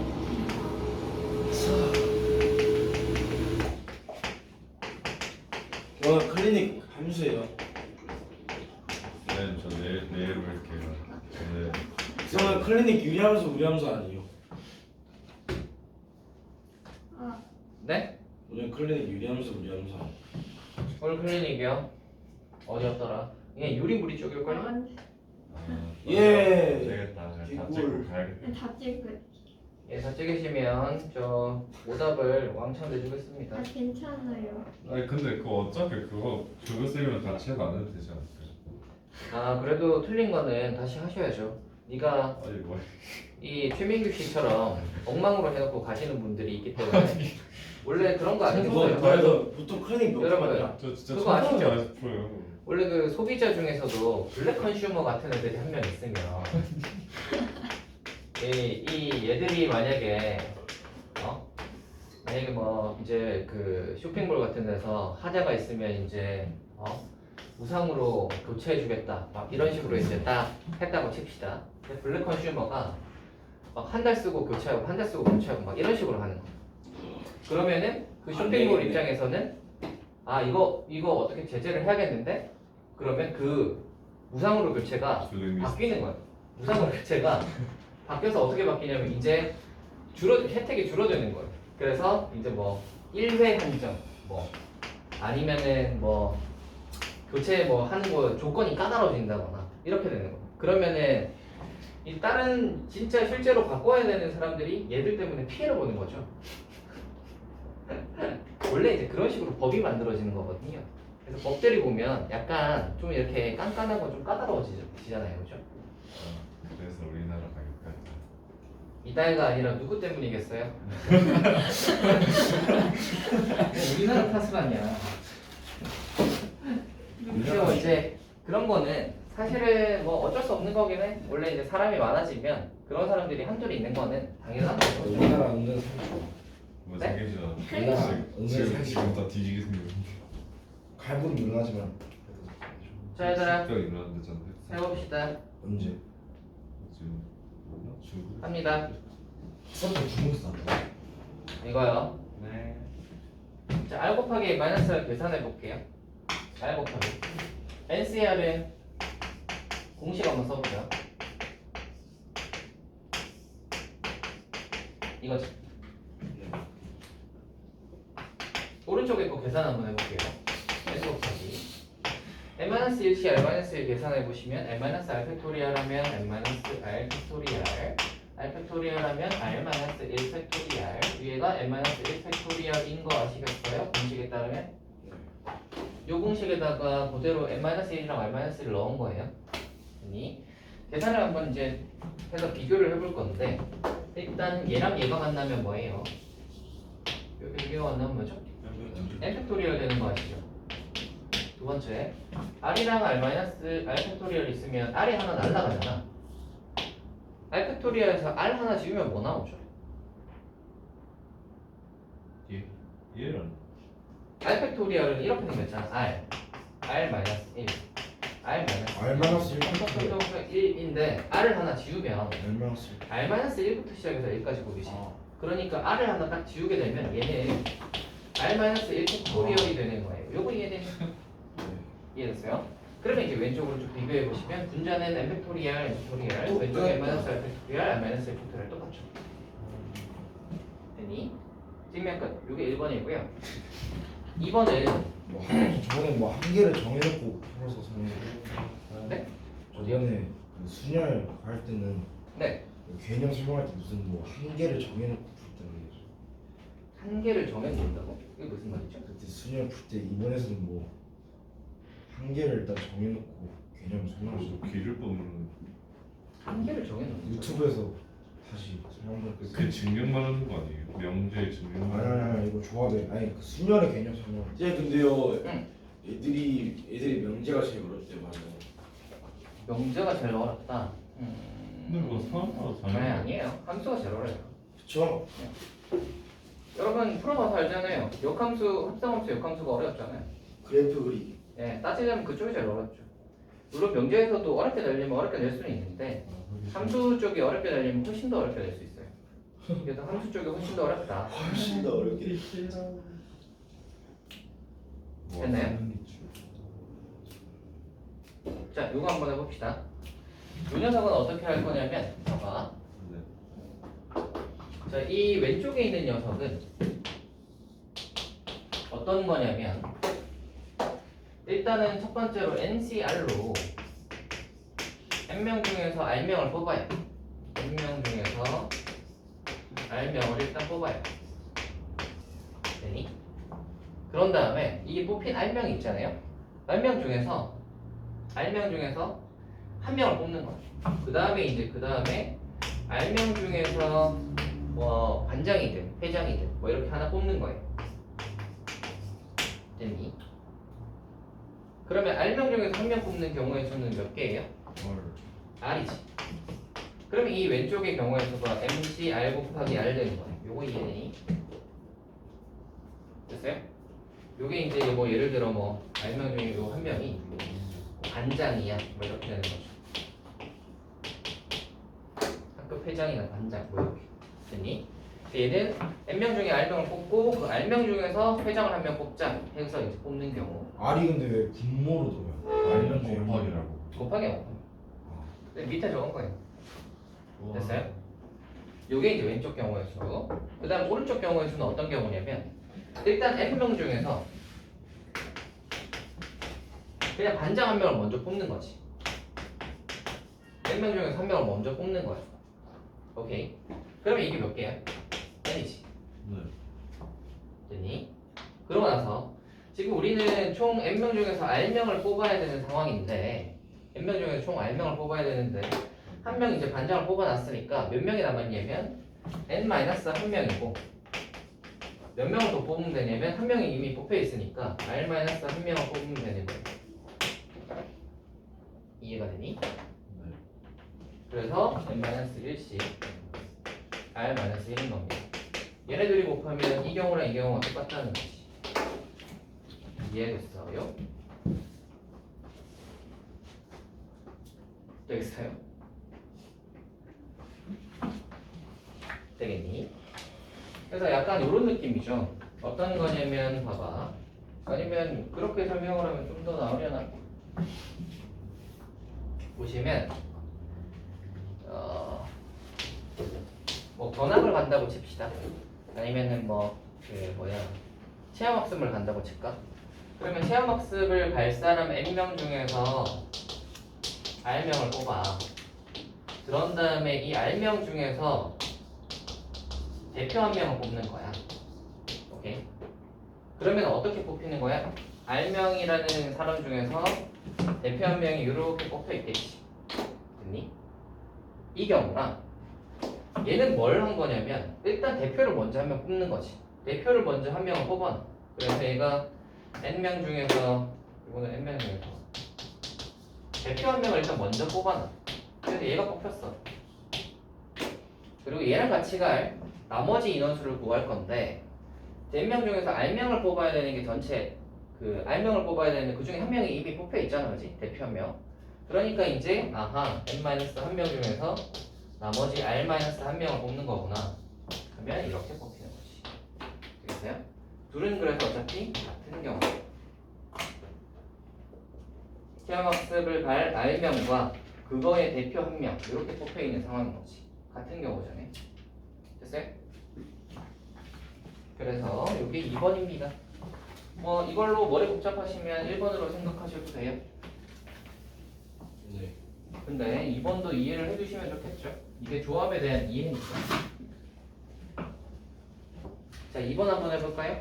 클리닉 함수예요. 네, 저 내일 볼게요. 저는 저는 클리닉 유리함수 무리함수 아니에요. 아, 네? 오늘 클리닉 유리함수 무리함수. 오늘 클리닉이요. 어디였더라? 이게 유리물이 쪽일걸요? 안 예. 되겠다. 다 뒷골. 찍고 가야겠다. 다 찍을. 예, 다 찍으시면 저 오답을 왕창 내주겠습니다. 아, 괜찮아요. 아니 근데 그거 어차피 그거 쓰면 같이 해도 안 해도 되지 않을까요? 아, 그래도 틀린 거는 다시 하셔야죠. 네가 아니 뭐 이 최민규 씨처럼 엉망으로 해놓고 가시는 분들이 있기 때문에 원래 그런 거 아니겠어요? 그래도 보통 클리닉 몇 여러분, 개만이야? 저 진짜 그거 아시죠? 40%요. 원래 그 소비자 중에서도 블랙 컨슈머 같은 애들이 한 명 있으면 이 얘들이 만약에 만약에 뭐 이제 그 쇼핑몰 같은 데서 하자가 있으면 이제 무상으로 교체해주겠다 막 이런 식으로 이제 딱 했다고 칩시다. 근데 블랙 컨슈머가 막 한 달 쓰고 교체하고 한 달 쓰고 교체하고 막 이런 식으로 하는 거. 그러면은 그 안 쇼핑몰 되겠네. 입장에서는 아 이거 어떻게 제재를 해야겠는데 그러면 그 무상으로 교체가 블랙리스트. 바뀌는 거예요. 무상으로 교체가 바뀌어서 어떻게 바뀌냐면 이제 혜택이 줄어드는 거예요. 그래서 이제 뭐 1회 한정 뭐 아니면은 뭐 교체 뭐 하는 거 조건이 까다로워진다거나 이렇게 되는 거예요. 그러면은 이 다른 진짜 실제로 바꿔야 되는 사람들이 얘들 때문에 피해를 보는 거죠. 원래 이제 그런 식으로 법이 만들어지는 거거든요. 그래서 법들이 보면 약간 좀 이렇게 깐깐하고 좀 까다로워지잖아요, 그죠? 그래서 우리나라 가격까지. 이달가 아니라 누구 때문이겠어요? 우리나라 탓은 아니야. 그래서 이제 그런 거는 사실은 뭐 어쩔 수 없는 거긴 해. 원래 이제 사람이 많아지면 그런 사람들이 한둘이 있는 거는 당연한 거죠. 우리나라 은근 상처. 뭐 네? 생기지도 우리나라 않아. 은근 지금 상처. 다 뒤지게 생겼는데. 갈고리 일어나지만 자, 얘들아 실적 일어났는데 전 해봅시다. 언제? 지금 뭐나 중국. 합니다. 수업도 중국에서 한다. 이거요. 네. 자, R 곱하기 마이너스를 계산해 볼게요. R 곱하기 NCR은 공식 한번 써보자. 이거지. 오른쪽에 거 계산 한번 해볼게요. S 곱하기 n-1시 r-1 계산해 보시면 n-r 팩토리얼 하면 n-r 팩토리얼 r 팩토리얼 하면 r-1 팩토리얼 위에가 n-1 팩토리얼인 거 아시겠어요? 공식에 따르면 요 공식에다가 그대로 n-1이랑 r-1을 넣은 거예요. 아니 계산을 한번 이제 해서 비교를 해볼 건데 일단 얘랑 얘가 만나면 뭐예요? 여기 얘가 만나면 뭐죠? n 팩토리얼 되는 거 아시죠? 두 번째 r이랑 r-r 팩토리얼 있으면 r이 하나 날라가잖아. r 팩토리얼에서 r 하나 지우면 뭐 나오죠? 얘는 r 팩토리얼은 이렇게 생겼잖아. r 1 r-1 1인데 r을 하나 지우면 얼마나 r-1부터 시작해서 1까지 보이지. 그러니까 r을 하나 딱 지우게 되면 얘는 r-1 팩토리얼이 되는 거예요. 요거 이해됐어요? 그러면 이제 왼쪽으로 좀 비교해 보시면 분자는 n 팩토리얼, n 팩토리얼, 왼쪽에 n-r 팩토리얼, r-r 팩토리얼 똑같죠. 되니? 찍면 끝. 요게 1번이고요. 2번은 저번에 뭐 한계를 정해놓고 풀어서 설명해. 네? 저번에 그 순열 할 때는 네. 그 개념 설명할 때 무슨 뭐 한계를 정해놓고 풀 때는 얘기죠. 한계를 정해놓는다고? 이게 무슨 말이죠? 그때 순열 풀 때 이번에서는 뭐 한계를 일단 정해놓고 개념 설명하죠. 또 길을 뽑는 한계를 정해놓는 유튜브에서 다시 설명을 그 증명만 하는 거 아니에요? 명제 증명만. 아니 이거 조합에 아니 그 순열의 개념 설명. 네, 근데요. 응. 애들이 명제가 제일 어렵대 맞아. 명제가 제일 어렵다. 근데 뭐 사람마다 아니 다른. 아니에요. 함수가 제일 어려워요. 그쵸? 여러분 풀어봐서 알잖아요. 역함수, 합성함수 역함수가 어렵잖아요. 그래프 그리기. 예, 따지자면 그쪽이 제일 어렵죠. 물론 명제에서도 어렵게 내려면 어렵게 낼 수는 있는데 함수 쪽이 어렵게 내려면 훨씬 더 어렵게 낼 수 있어요. 그래서 함수 쪽이 훨씬 더 어렵다. 훨씬 더 어렵게. 됐나요? 자, 이거 한번 해봅시다. 이 녀석은 어떻게 할 거냐면, 봐봐. 네. 자, 이 왼쪽에 있는 녀석은 어떤 거냐면, 일단은 첫 번째로 NCR로 N명 중에서 R명을 뽑아요. N명 중에서 R명을 일단 뽑아요. 되니? 그런 다음에 이 뽑힌 R명이 있잖아요. R명 중에서 한 명을 뽑는 거예요. 그 다음에 R명 중에서 뭐 반장이든 회장이든 뭐 이렇게 하나 뽑는 거예요. 됐니? 그러면 R명 중에서 한 명 뽑는 경우의 수는 몇 개예요? R이지. 그러면 이 왼쪽의 경우의 수가 MC R 곱하기 R 되는 거예요. 요거 이해되니? 됐어요? 요게 이제 뭐 예를 들어 뭐 R명 중에 요 한 명이 반장이야 뭐 이렇게 되는 거죠. 학급 회장이나 반장 뭐 이렇게 됐니? 얘는 N명 중에 R명을 뽑고 그 R명 중에서 회장을 한 명 뽑자 해서 이제 뽑는 경우 R이 근데 왜 분모로 둬요? R명 중에 곱하기라고. 곱하기 하고 근데 밑에 적은 거예요. 됐어요? 요게 이제 왼쪽 경우의 수. 그 다음 오른쪽 경우의 수는 어떤 경우냐면 일단 N명 중에서 그냥 반장 한 명을 먼저 뽑는 거지. N명 중에서 한 명을 먼저 뽑는 거야. 오케이. 그러면 이게 몇 개야? N이지. 네. 됐니? 그러고 나서 지금 우리는 총 N명 중에서 R명을 뽑아야 되는 상황인데 N명 중에서 총 R명을 뽑아야 되는데 한 명 이제 반장을 뽑아놨으니까 몇 명이 남았냐면 N-1명이고 몇 명을 더 뽑으면 되냐면 한 명이 이미 뽑혀 있으니까 R-1명을 뽑으면 되는 거예요. 이해가 되니? 네. 그래서 N-1씩 R-1인 겁니다. 얘네들이 곱하면 이 경우랑 이 경우가 똑같다는 거지. 이해됐어요? 되겠어요? 되겠니? 그래서 약간 이런 느낌이죠. 어떤 거냐면 봐봐. 아니면 그렇게 설명을 하면 좀 더 나오려나? 보시면 뭐 견학을 간다고 칩시다. 아니면은 뭐 그 뭐야 체험학습을 간다고 칠까? 그러면 체험학습을 갈 사람 N명 중에서 R명을 뽑아. 그런 다음에 이 R명 중에서 대표 한 명을 뽑는 거야. 오케이? 그러면 어떻게 뽑히는 거야? R명이라는 사람 중에서 대표 한 명이 이렇게 뽑혀 있겠지. 됐니? 이 경우랑 얘는 뭘 한 거냐면 일단 대표를 먼저 한 명 뽑는 거지. 대표를 먼저 한 명을 뽑아놔. 그래서 얘가 N명 중에서 이거는 N명 중에서 대표 한 명을 일단 먼저 뽑아놔. 그래서 얘가 뽑혔어. 그리고 얘랑 같이 갈 나머지 인원수를 구할 건데 N명 중에서 R명을 뽑아야 되는 게 전체 그 R명을 뽑아야 되는데 그 중에 한 명이 이미 뽑혀 있잖아, 그지? 대표 한 명. 그러니까 이제 아하 N-1명 중에서 나머지 R-1명을 뽑는 거구나. 하면 이렇게 뽑히는 거지. 되겠어요? 둘은 그래서 어차피 같은 경우. 체험학습을 갈 R명과 그거의 대표 한 명 이렇게 뽑혀 있는 상황인 거지. 같은 경우잖아요. 됐어요? 그래서 이게 2번입니다. 뭐 이걸로 머리 복잡하시면 1번으로 생각하셔도 돼요. 네. 근데 2번도 이해를 해주시면 좋겠죠. 이게 조합에 대한 이해니까. 자, 2번 한번 해볼까요?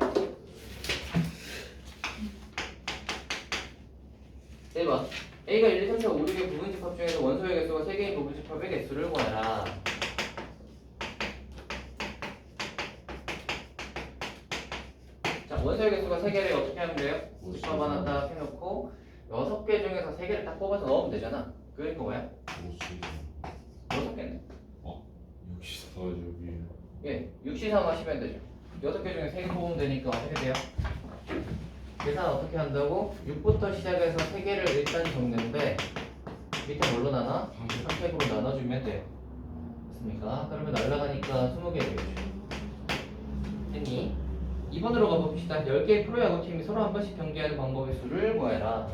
1번 A가 1, 2, 3, 4, 5, 6의 부분집합 중에서 원소의 개수가 3개인 부분집합의 개수를 구하라. 자, 원소의 개수가 3개를 어떻게 하면 돼요? 집합 하나 딱 해놓고 6개 중에서 3개를 딱 뽑아서 넣으면 되잖아. 그러니까 뭐야? 6개네. 64저기. 예, 6시상 하시면 되죠. 6개 중에 3개 뽑으면 되니까 어떻게 돼요? 계산 어떻게 한다고? 6부터 시작해서 3개를 일단 적는데 밑에 뭘로 나눠? 3팩으로 나눠주면 돼요. 됐습니까? 그러면 날라가니까 20개 돼요. 봅시다. 10개의 프로야구팀이 서로 한 번씩 경기하는 방법의 수를 구해라.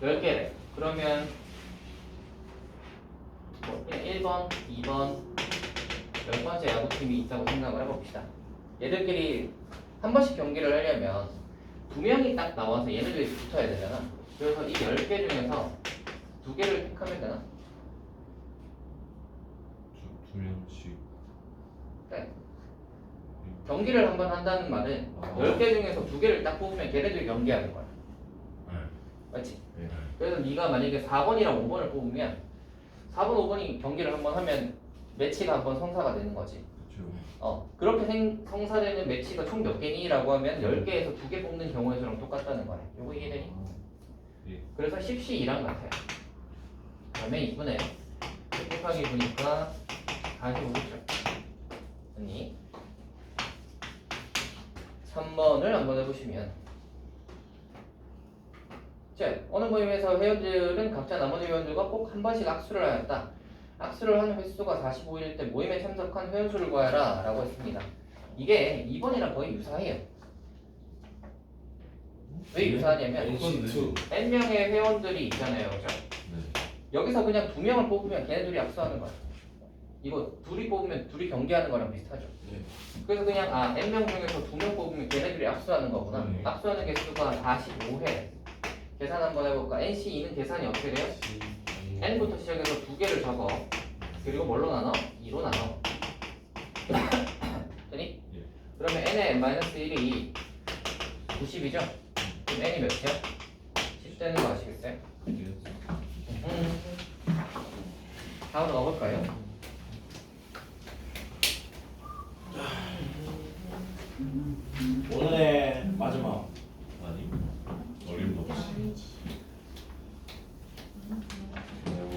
10개래. 그러면 1번, 2번, 10번째 야구팀이 있다고 생각을 해봅시다. 얘들끼리 한 번씩 경기를 하려면 두 명이 딱 나와서 얘네들이 붙어야 되잖아. 그래서 이 10개 중에서 두 개를 택하면 되나? 두 명씩. 네. 경기를 한 번 한다는 말은 10개 중에서 두 개를 딱 뽑으면 걔네들이 경기하는 거야. 맞지? 네. 그래서 네가 만약에 4번이랑 5번을 뽑으면 4번, 5번이 경기를 한 번 하면 매치가 한 번 성사가 되는 거지. 그렇죠. 그렇게 성사되는 매치가 총 몇 개니? 라고 하면 10개에서 2개 뽑는 경우의 수랑 똑같다는 거야. 요거 이해되니? 예. 그래서 10시 2랑 같아요. 다음에 2분의 곱하기 9니까 45죠. 아니 3번을 한번 해보시면 자, 어느 모임에서 회원들은 각자 나머지 회원들과 꼭 한 번씩 악수를 하였다. 악수를 하는 횟수가 45일 때 모임에 참석한 회원수를 구하라 라고 했습니다. 이게 2번이랑 거의 유사해요. 왜 유사하냐면 N명의 회원들이 있잖아요. 그죠? 네. 여기서 그냥 2명을 뽑으면 걔네들이 악수하는 거야. 이거 둘이 뽑으면 둘이 경기하는 거랑 비슷하죠. 네. 그래서 그냥 N명 중에서 2명 뽑으면 걔네들이 악수하는 거구나. 네. 악수하는 개수가 45회. 계산 한번 해볼까? NC2는 계산이 어떻게 돼요? N부터 시작해서 2개를 적어. 그리고 뭘로 나눠? 2로 나눠. 되니? 예. 그러면 N의 N-1이 90이죠? 그럼 N이 몇이야? 10 되는 거 아시겠어요? 다음 넣어볼까요? 오늘의 마지막. 아니 어림도 없이.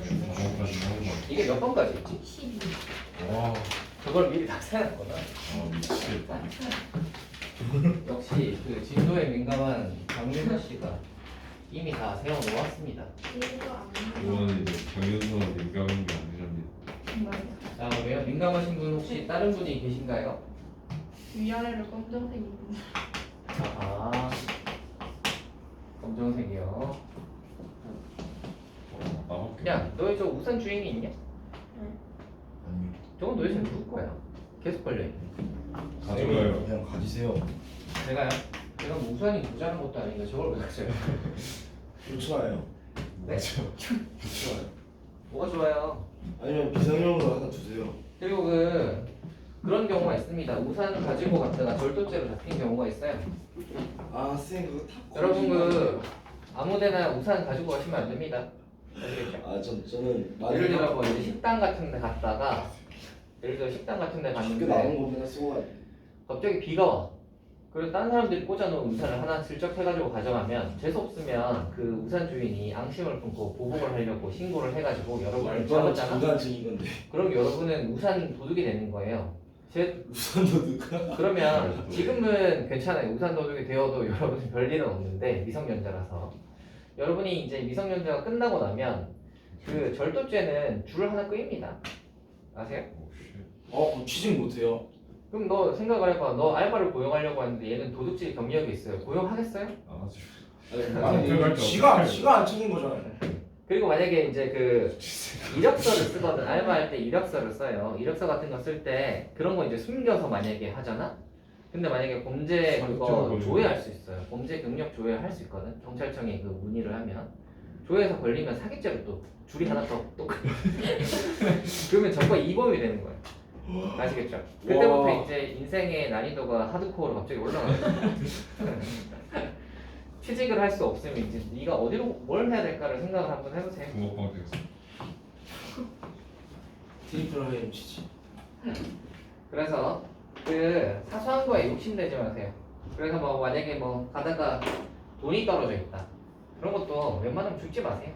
저번까지 하는 거. 이게 몇 번까지 있지? 12. 와. 그걸 미리 다 세놨구나. 미치겠다. 역시 그 진도에 민감한 강민서 씨가 이미 다 세워놓았습니다. 이거 안 이거는 이제 경연수는 민감한 게 아니랍니다. 맞아. 자, 그러면 민감하신 분 혹시 다른 분이 계신가요? 위아래로 검정색이 아, 검정색이요. 나밖에. 야, 너희 저 우산 주인이 있냐? 아니요. 저건 도대체 누구 거야? 계속 걸려있네. 가져가요. 그냥 가지세요. 제가요? 제가 뭐 우산이 모자란 것도 아닌데 저걸 왜 가져요? 좋아요. 네? 좋아요. 뭐가 좋아요? 아니면 비상용으로 하나 두세요. 그리고 그런 경우가 있습니다. 우산 가지고 갔다가 절도죄로 잡힌 경우가 있어요. 아, 쌤 그거 다. 여러분 아무데나 우산 가지고 가시면 안 됩니다. 아시겠죠? 아, 저는 예를 들어 뭐 이제 식당 같은 데 갔다가 예를 들어 식당 같은 데 학교 갔는데 나온 거 맨날 쓰고 가야 돼. 갑자기 비가 와. 그리고 다른 사람들이 꽂아놓은 우산을 하나 슬쩍 해가지고 가져가면 재수 없으면 그 우산 주인이 앙심을 품고 보복을 하려고 신고를 해가지고 여러분을 잡았잖아. 중간증인 건데. 그럼 여러분은 우산 도둑이 되는 거예요. 우산도 누가? 그러면 지금은 괜찮아요. 우산 도둑이 되어도 여러분은 별일은 없는데 미성년자라서 여러분이 이제 미성년자가 끝나고 나면 그 절도죄는 줄을 하나 끄입니다. 아세요? 그럼 취직 못해요. 그럼 너 생각을 해봐. 너 알바를 고용하려고 하는데 얘는 도둑질 경력이 있어요. 고용하겠어요? 안 하죠. 아니, 지가 안 챙긴 거잖아요. 그리고 만약에 이제 그 이력서를 쓰거든. 알바할 때 이력서를 써요. 이력서 같은 거 쓸 때 그런 거 이제 숨겨서 만약에 하잖아. 근데 만약에 범죄 그거 사기죄로 조회할 수 있어요. 범죄 경력 조회할 수 있거든. 경찰청에 그 문의를 하면 조회해서 걸리면 사기죄로 또 줄이 하나 또 그러면 저거 이범이 되는 거예요. 아시겠죠? 그때부터 와. 이제 인생의 난이도가 하드코어로 갑자기 올라가요. 취직을 할 수 없으면 이제 네가 어디로 뭘 해야 될까를 생각을 한번 해보세요. 붕어빵 됐어. 트리플 하이엠 취직. 그래서 그 사소한 거에 욕심내지 마세요. 그래서 뭐 만약에 뭐 가다가 돈이 떨어져 있다. 그런 것도 웬만하면 죽지 마세요.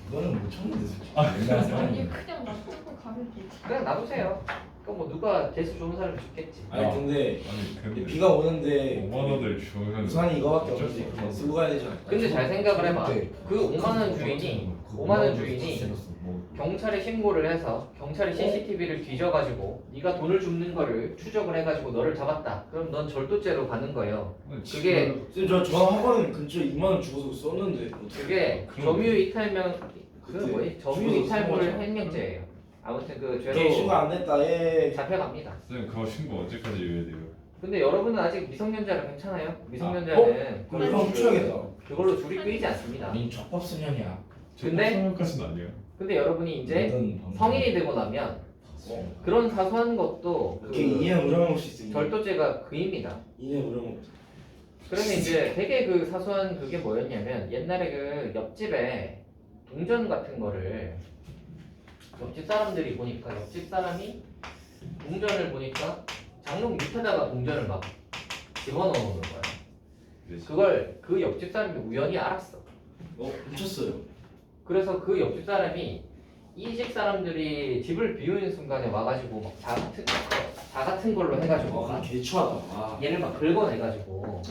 이거는 못 참는데 솔직히. 아니 옛날 사람이. 그냥 놔두고 가면 되지. 그냥 놔두세요. 그럼 뭐 누가 재수 좋은 사람이 죽겠지. 아니 근데 아니 근데 비가 오는데 5만 원을 주면 우산이 이거밖에 어쩔 수 없는데 없어. 그거 쓰고 가야 되지 않을까? 근데 잘 생각을 해봐. 네. 그 5만 원 주인이 5만 원 주인이 경찰에 신고를 해서 경찰이 CCTV를 뒤져가지고 네가 돈을 줍는 거를 추적을 해가지고 너를 잡았다. 그럼 넌 절도죄로 가는 거예요. 그게 쌤, 저 학원 근처에 2만 원 주고서 썼는데 어떻게? 그게 점유이탈명 그 그때 뭐지? 주워서 점유이탈물 쓴 거죠. 횡령죄예요. 아무튼 그 걔 신고 죄로 안 됐다. 예. 잡혀갑니다. 쌤 그거 신고 언제까지 해야 돼요? 근데 여러분은 아직 미성년자라 괜찮아요. 미성년자는 그럼 형 훔쳐야겠다. 그걸로 줄이 끌리지 않습니다. 아니 적법소년이야. 근데- 성형까지는 아니에요. 근데 여러분이 이제 성인이 되고 나면 그런 사소한 것도 그 걔 이해 우려먹을 수 있어. 절도죄가 그입니다. 이해 우려먹. 그러면 이제 되게 그 사소한 그게 뭐였냐면 옛날에 그 옆집에 동전 같은 거를 옆집 사람들이 보니까 옆집 사람이 동전을 보니까 장롱 밑에다가 동전을 막 집어넣는 거야. 그걸 그 옆집 사람이 우연히 알았어. 훔쳤어요. 그래서 그 옆집 사람이 이 집 사람들이 집을 비우는 순간에 와가지고 막 자 같은 걸로 해가지고 막 개추하다. 아. 얘를 막 긁어내가지고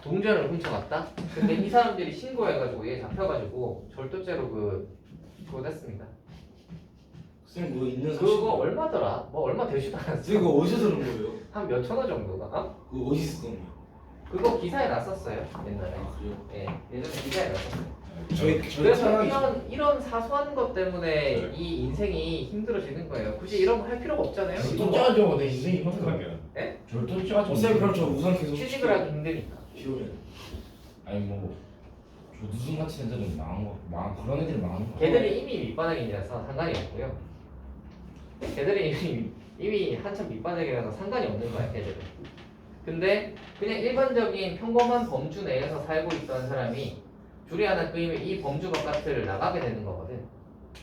동전을 훔쳐갔다. 근데 이 사람들이 신고해가지고 얘 잡혀가지고 절도죄로 그거 됐습니다. 쌤 그거 있는 그거 얼마더라? 뭐 얼마 되지도 쌤 않았어. 그거 어디서 들은 거예요? 한 몇 천 원 정도가? 어? 그거 어디서 쓴 거예요? 그거 기사에 났었어요 옛날에. 아 그래요? 예, 예전에 기사에 났었어요. 저희 그래서 차량이 이런 사소한 것 때문에 네. 이 인생이 힘들어지는 거예요. 굳이 이런 거 할 필요가 없잖아요. 절도죄죠. 내 인생이 하게 절도죄죠. 쌤 그럼 저 우산 계속 취직을 하기 힘드니까. 비오면. 아니 뭐 조두순 같은 애들은 망한 그런 애들이 망한 거. 걔들이 이미 밑바닥이라서 상관이 없고요. 걔들이 이미 한참 밑바닥이라서 상관이 없는 거야, 걔들은. 근데 그냥 일반적인 평범한 범주 내에서 살고 있던 사람이 줄이 하나 끄이면 이 범주 바깥을 나가게 되는 거거든.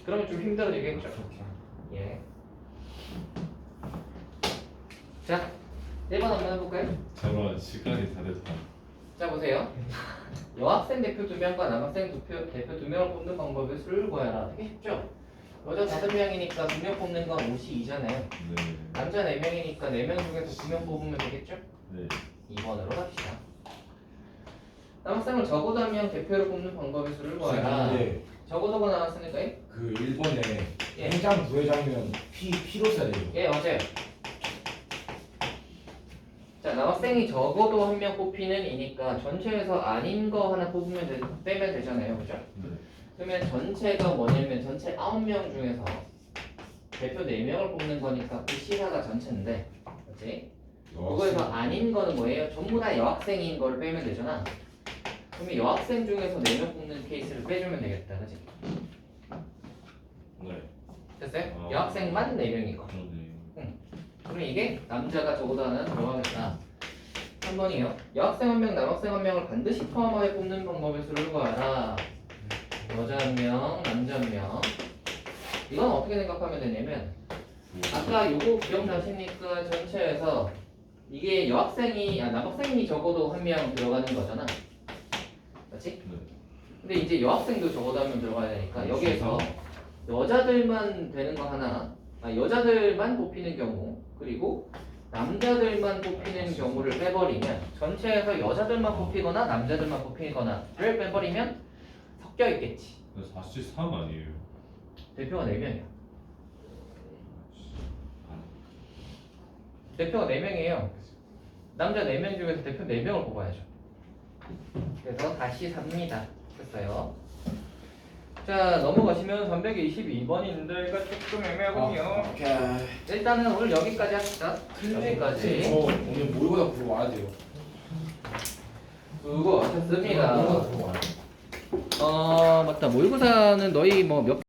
그러면 좀 힘들어지겠죠. 예. 자, 1번 한번 해볼까요? 저런 시간이 다 됐다. 자, 보세요. 여학생 대표 2명과 남학생 대표 2명을 뽑는 방법의 수를 구하라. 되게 쉽죠? 여자 5명이니까 2명 뽑는 건 52잖아요. 네. 남자 4명이니까 4명 중에서 2명 뽑으면 되겠죠? 네. 2번으로 갑시다. 남학생을 적어도 한 명 대표로 뽑는 방법의 수를 구하라. 근데 적어도가 나왔으니까 그 일본에 예. 행장 부회장이면 피로 써야 돼요. 예, 어제. 자, 남학생이 적어도 한 명 뽑히는 이니까 전체에서 아닌 거 하나 빼면 되잖아요. 그죠? 네. 그러면 전체가 뭐냐면 전체 9명 중에서 대표 4명을 뽑는 거니까 그 시사가 전체인데 그렇지? 그거에서 아닌 거는 뭐예요? 전부 다 여학생인 걸 빼면 되잖아. 그러면 여학생 중에서 4명 뽑는 케이스를 빼주면 되겠다. 그치? 네. 됐어요? 아. 여학생만 4명이고 그러네. 그럼 이게 남자가 적어도 하나 들어가겠다. 3번이에요. 여학생 1명, 남학생 1명을 반드시 포함하여 뽑는 방법의 수를 구하라. 여자 1명, 남자 1명. 이건 어떻게 생각하면 되냐면 아까 요거 기억나십니까? 전체에서 이게 남학생이 적어도 1명 들어가는 거잖아. 그렇지? 네. 근데 이제 여학생도 적어도 1명 들어가야 되니까 여기에서 여자들만 되는 거 하나, 여자들만 뽑히는 경우 그리고 남자들만 뽑히는 경우를 빼버리면 전체에서 여자들만 뽑히거나 남자들만 뽑히거나를 빼버리면 섞여 있겠지. 43 아니에요? 대표가 4명이야. 대표가 4명이에요. 남자 4명 중에서 대표 4명을 뽑아야죠. 그래서 다시 삽니다. 됐어요. 자, 넘어가시면 322번인데 이거 조금 애매하군요. 오케이. 일단은 오늘 여기까지 합시다. 저 여기까지. 오늘 모의고사 보러 와야 돼요. 그거 하셨습니다. 모의고사 보러 와야 돼요. 맞다. 모의고사는 너희 뭐 몇